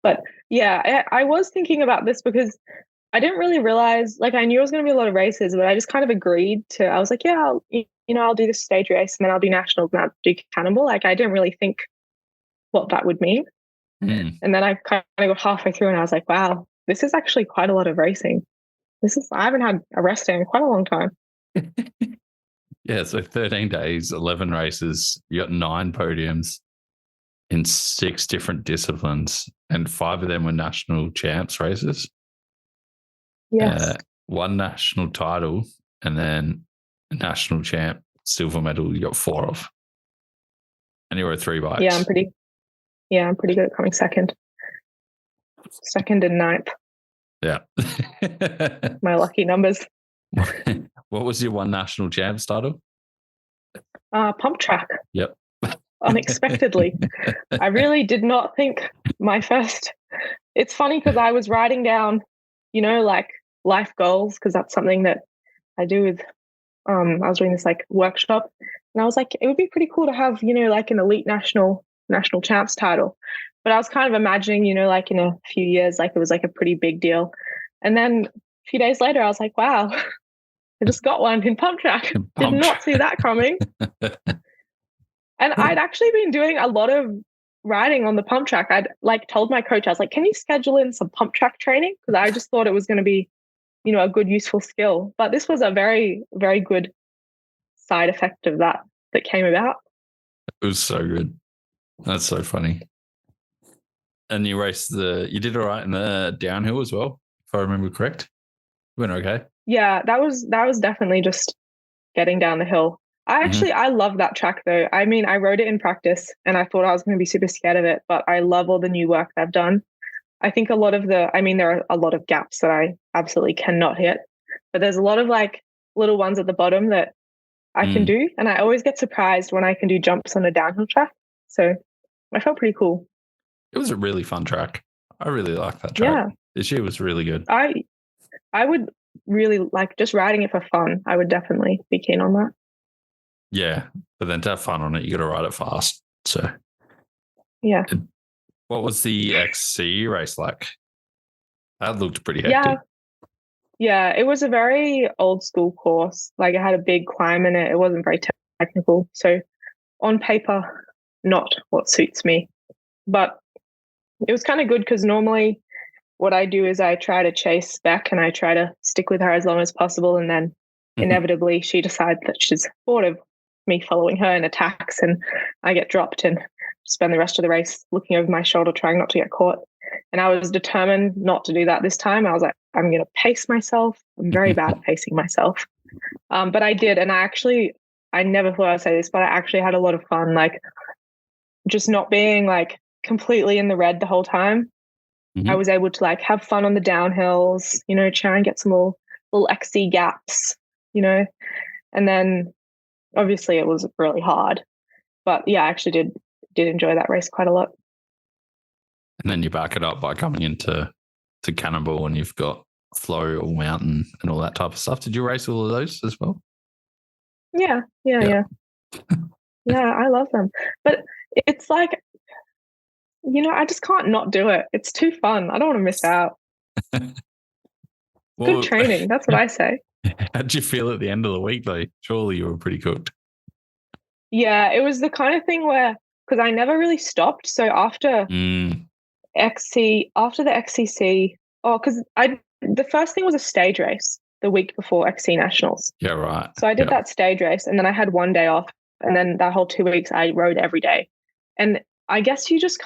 But yeah, I was thinking about this because I didn't really realize. Like, I knew it was going to be a lot of races, but I just kind of agreed to. I was like, yeah, I'll do this stage race, and then I'll do nationals, and I'll do Cannonball. Like, I didn't really think what that would mean. And then I kind of got halfway through, and I was like, wow, this is actually quite a lot of racing. I haven't had a rest day in quite a long time. Yeah, so 13 days, 11 races. You got 9 podiums in 6 different disciplines, and 5 of them were national champs races. Yes. 1 national title, and then a national champ silver medal you got 4 of. And you rode 3 bikes. Yeah, I'm pretty good at coming second. Second and 9th. Yeah. My lucky numbers. What was your 1 national champs title? Pump track. Yep. Unexpectedly. I really did not think my first. It's funny because I was writing down, like life goals, because that's something that I do with, I was doing this like workshop, and I was like, it would be pretty cool to have, like an elite national champs title. But I was kind of imagining, like in a few years, like it was like a pretty big deal. And then a few days later, I was like, wow, I just got one in pump track. Did not see that coming. And I'd actually been doing a lot of riding on the pump track. I'd like told my coach, I was like, can you schedule in some pump track training? Because I just thought it was going to be, a good, useful skill. But this was a very, very good side effect of that came about. It was so good. That's so funny. And you did all right in the downhill as well, if I remember correct. You went okay. Yeah, that was definitely just getting down the hill. I love that track though. I mean, I rode it in practice and I thought I was going to be super scared of it, but I love all the new work they've done. I think there are a lot of gaps that I absolutely cannot hit, but there's a lot of like little ones at the bottom that I can do. And I always get surprised when I can do jumps on a downhill track. So I felt pretty cool. It was a really fun track. I really liked that track. Yeah. This year was really good. I would really like just riding it for fun. I would definitely be keen on that. Yeah. But then to have fun on it, you got to ride it fast. So, yeah. What was the XC race like? That looked pretty hectic. Yeah, it was a very old school course. Like it had a big climb in it. It wasn't very technical. So on paper, not what suits me. But it was kind of good because normally what I do is I try to chase Beck and I try to stick with her as long as possible. And then inevitably she decides that she's bored of me following her and attacks, and I get dropped and spend the rest of the race looking over my shoulder trying not to get caught. And I was determined not to do that this time. I was like, I'm going to pace myself. I'm very bad at pacing myself. But I did. And I never thought I'd say this, but I actually had a lot of fun, like just not being like completely in the red the whole time. I was able to like have fun on the downhills, try and get some little XC gaps, and then obviously it was really hard. But yeah, I actually did enjoy that race quite a lot. And then you back it up by coming into Cannonball and you've got Flow or Mountain and all that type of stuff. Did you race all of those as well? Yeah. Yeah, I love them. But it's like, I just can't not do it. It's too fun. I don't want to miss out. Good training. That's what I say. How'd you feel at the end of the week though? Surely you were pretty cooked. Yeah, it was the kind of thing where, because I never really stopped. So after the XCC, because the first thing was a stage race the week before XC Nationals. Yeah, right. So I did that stage race and then I had one day off, and then that whole 2 weeks I rode every day. And I guess you just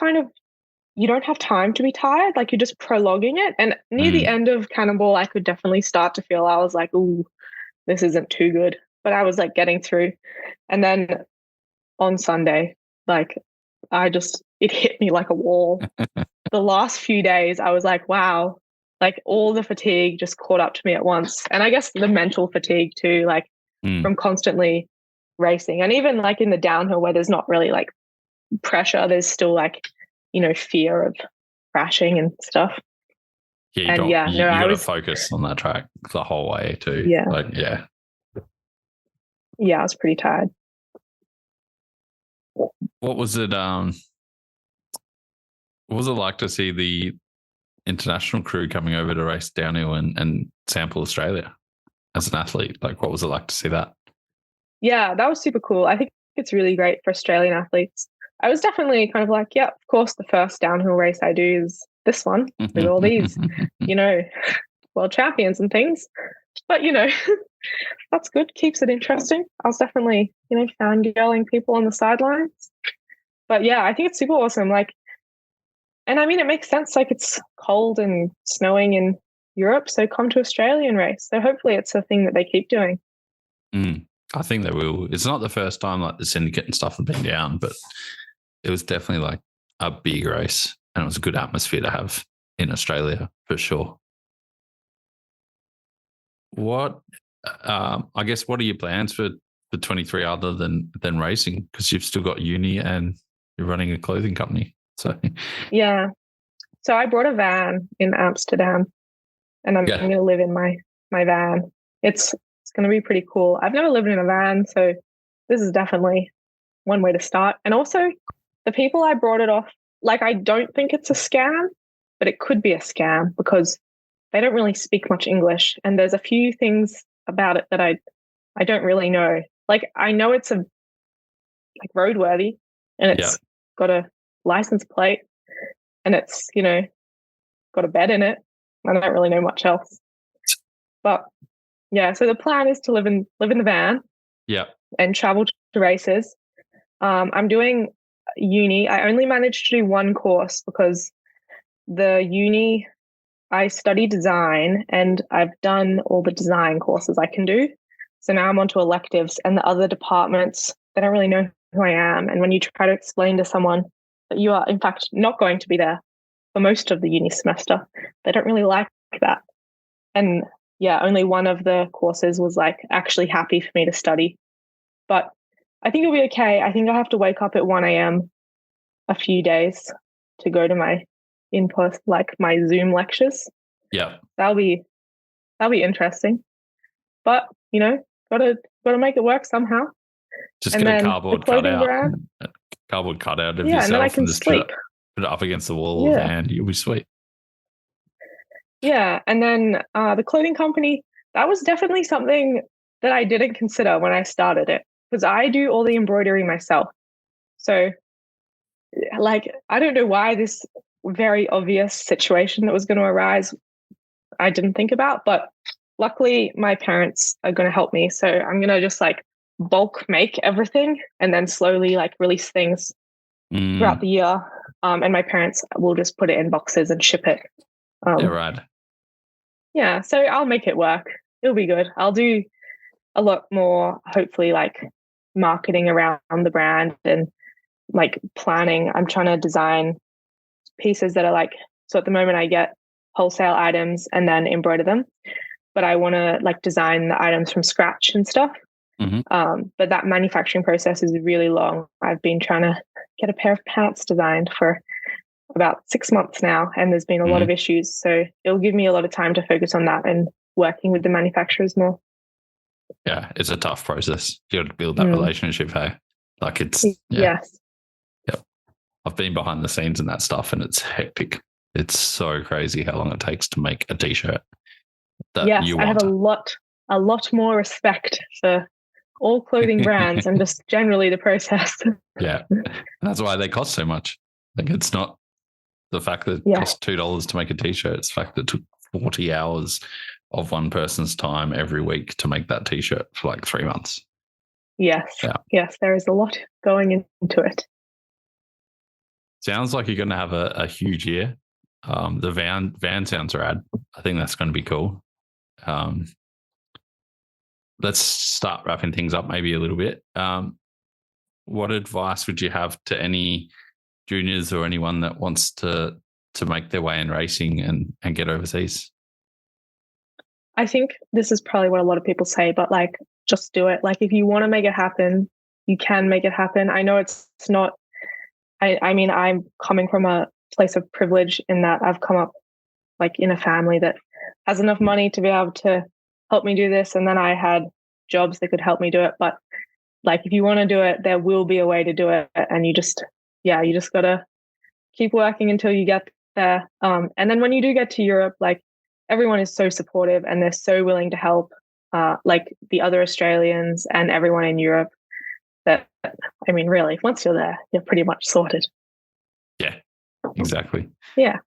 you don't have time to be tired. Like you're just prolonging it. And near the end of Cannonball, I could definitely start to feel, I was like, ooh, this isn't too good. But I was like getting through. And then on Sunday, like it hit me like a wall. The last few days, I was like, wow, like all the fatigue just caught up to me at once. And I guess the mental fatigue too, like from constantly racing. And even like in the downhill where there's not really like pressure, there's still like, fear of crashing and stuff. Yeah, you got to focus on that track the whole way too. Yeah. Yeah, I was pretty tired. What was it? What was it like to see the international crew coming over to race downhill and sample Australia as an athlete? Like, what was it like to see that? Yeah, that was super cool. I think it's really great for Australian athletes. I was definitely kind of like, yeah, of course, the first downhill race I do is this one with all these, world champions and things. But, that's good. Keeps it interesting. I was definitely, fangirling people on the sidelines. But yeah, I think it's super awesome. Like, and I mean, it makes sense. Like it's cold and snowing in Europe. So come to Australia and race. So hopefully it's a thing that they keep doing. I think they will. It's not the first time like the syndicate and stuff have been down, but it was definitely like a big race and it was a good atmosphere to have in Australia for sure. What, I guess, what are your plans for 23 other than racing? Because you've still got uni and you're running a clothing company. So yeah. So I brought a van in Amsterdam and I'm going to live in my van. It's going to be pretty cool. I've never lived in a van, so this is definitely one way to start. And also the people I brought it off, like I don't think it's a scam, but it could be a scam because they don't really speak much English. And there's a few things about it that I don't really know. Like I know it's roadworthy and it's got a license plate and it's, got a bed in it. I don't really know much else. But yeah, so the plan is to live in the van. Yeah. And travel to races. I'm doing uni. I only managed to do one course because the uni, I study design and I've done all the design courses I can do. So now I'm onto electives, and the other departments, they don't really know who I am. And when you try to explain to someone that you are, in fact, not going to be there for most of the uni semester, they don't really like that. And yeah, only one of the courses was like actually happy for me to study. But I think it'll be okay. I think I have to wake up at 1 a.m. a few days to go to my in-person, like my Zoom lectures. Yeah. That'll be interesting. But, gotta make it work somehow. Just and get a then cardboard cutout of yourself and then I can just sleep. put it up against the wall of the van. You'll be sweet. Yeah. And then the clothing company, that was definitely something that I didn't consider when I started it, because I do all the embroidery myself. So, like, I don't know why this very obvious situation that was going to arise I didn't think about, but luckily my parents are going to help me. So I'm going to just like bulk make everything and then slowly like release things throughout the year. And my parents will just put it in boxes and ship it. Yeah, right. Yeah, so I'll make it work. It'll be good. I'll do a lot more, hopefully, like marketing around the brand and like planning. I'm trying to design pieces that are like, so at the moment I get wholesale items and then embroider them, but I want to like design the items from scratch and stuff. But that manufacturing process is really long. I've been trying to get a pair of pants designed for about 6 months now, and there's been a lot of issues. So it'll give me a lot of time to focus on that and working with the manufacturers more. Yeah, it's a tough process. You got to build that relationship, hey? Like it's yes. Yep. I've been behind the scenes in that stuff, and it's hectic. It's so crazy how long it takes to make a t-shirt. Yes, I have a lot more respect for all clothing brands and just generally the process. Yeah, and that's why they cost so much. Like it's not the fact that it costs $2 to make a t-shirt. It's the fact that it took 40 hours of one person's time every week to make that t-shirt for like 3 months. Yes. Yeah. Yes, there is a lot going into it. Sounds like you're going to have a huge year. The van sounds rad. I think that's going to be cool. Let's start wrapping things up maybe a little bit. What advice would you have to any juniors or anyone that wants to make their way in racing and get overseas? I think this is probably what a lot of people say, but like, just do it. Like, if you want to make it happen, you can make it happen. I know it's not, I mean, I'm coming from a place of privilege in that I've come up like in a family that has enough money to be able to help me do this. And then I had jobs that could help me do it. But like, if you want to do it, there will be a way to do it. And you just got to keep working until you get there. And then when you do get to Europe, like everyone is so supportive and they're so willing to help, like the other Australians and everyone in Europe, that, I mean, really, once you're there, you're pretty much sorted. Yeah, exactly. Yeah.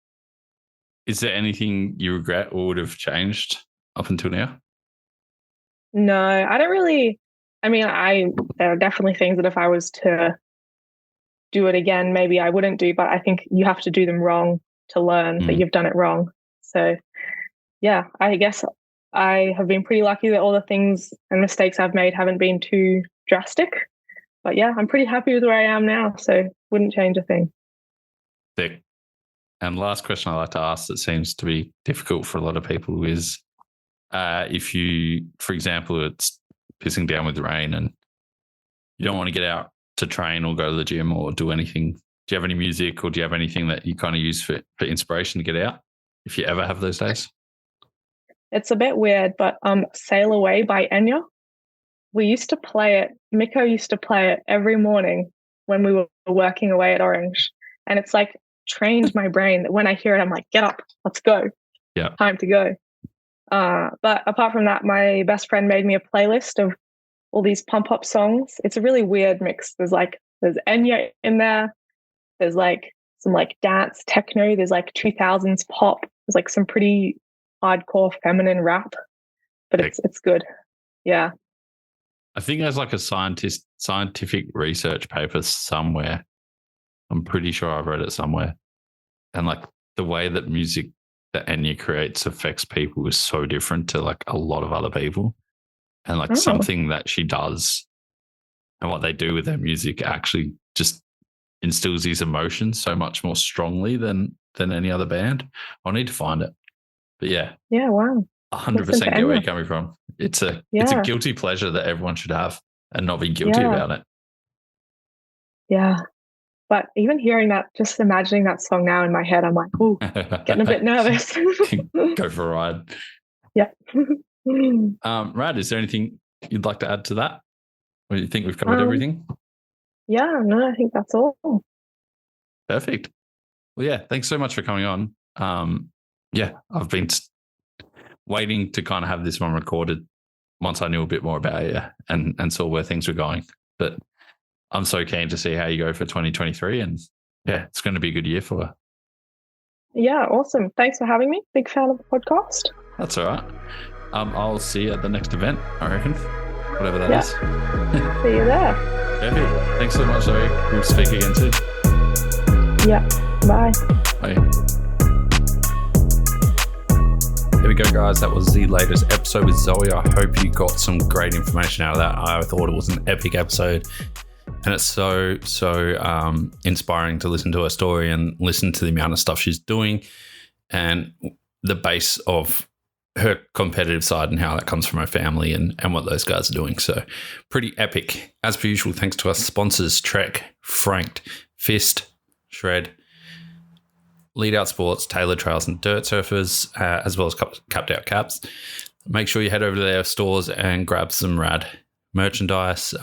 Is there anything you regret or would have changed up until now? No, I don't really. I mean, there are definitely things that if I was to do it again, maybe I wouldn't do, but I think you have to do them wrong to learn that you've done it wrong. So yeah, I guess I have been pretty lucky that all the things and mistakes I've made haven't been too drastic. But yeah, I'm pretty happy with where I am now, so wouldn't change a thing. Sick. And last question I like to ask that seems to be difficult for a lot of people is if you, for example, it's pissing down with rain and you don't want to get out to train or go to the gym or do anything. Do you have any music or do you have anything that you kind of use for inspiration to get out if you ever have those days? It's a bit weird, but Sail Away by Enya. We used to play it. Miko used to play it every morning when we were working away at Orange. And it's like trained my brain that when I hear it, I'm like, get up, let's go. Yeah. Time to go. But apart from that, my best friend made me a playlist of all these pump up songs. It's a really weird mix. There's Enya in there. There's like some like dance techno. There's like 2000s pop. There's like some pretty hardcore feminine rap, but it's good. Yeah. I think there's like a scientific research paper somewhere. I'm pretty sure I've read it somewhere. And like the way that music that Enya creates affects people is so different to like a lot of other people. And like something that she does and what they do with their music actually just instills these emotions so much more strongly than any other band. I'll need to find it. But yeah. Yeah, wow. 100% get where you're coming from. It's a guilty pleasure that everyone should have and not be guilty about it. Yeah. But even hearing that, just imagining that song now in my head, I'm like, ooh, getting a bit nervous. Go for a ride. Yeah. Rad, is there anything you'd like to add to that? Or do you think we've covered everything? Yeah, no, I think that's all. Perfect. Well, yeah, thanks so much for coming on. I've been waiting to kind of have this one recorded once I knew a bit more about you and saw where things were going. But I'm so keen to see how you go for 2023, and yeah, it's going to be a good year for her. Yeah, awesome. Thanks for having me. Big fan of the podcast. That's all right. I'll see you at the next event, I reckon, whatever that is. See you there. Perfect. Thanks so much, Zoe. We'll speak again soon. Yeah. Bye. Bye. There we go, guys. That was the latest episode with Zoe. I hope you got some great information out of that. I thought it was an epic episode. And it's so inspiring to listen to her story and listen to the amount of stuff she's doing and the base of her competitive side and how that comes from her family and what those guys are doing. So pretty epic. As per usual, thanks to our sponsors, Trek, Franked, Fist, Shred, Lead Out Sports, Tailored Trails and Dirt Surfers, as well as Capped Out Caps. Make sure you head over to their stores and grab some rad merchandise.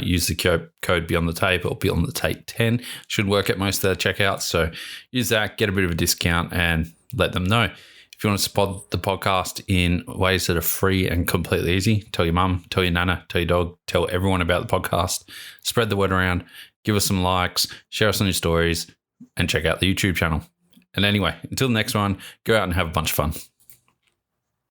Use the code Beyond the Tape or Beyond the Tape 10. Should work at most of their checkouts. So use that, get a bit of a discount, and let them know. If you want to support the podcast in ways that are free and completely easy, tell your mum, tell your nana, tell your dog, tell everyone about the podcast. Spread the word around. Give us some likes. Share us on your stories, and check out the YouTube channel. And anyway, until the next one, go out and have a bunch of fun.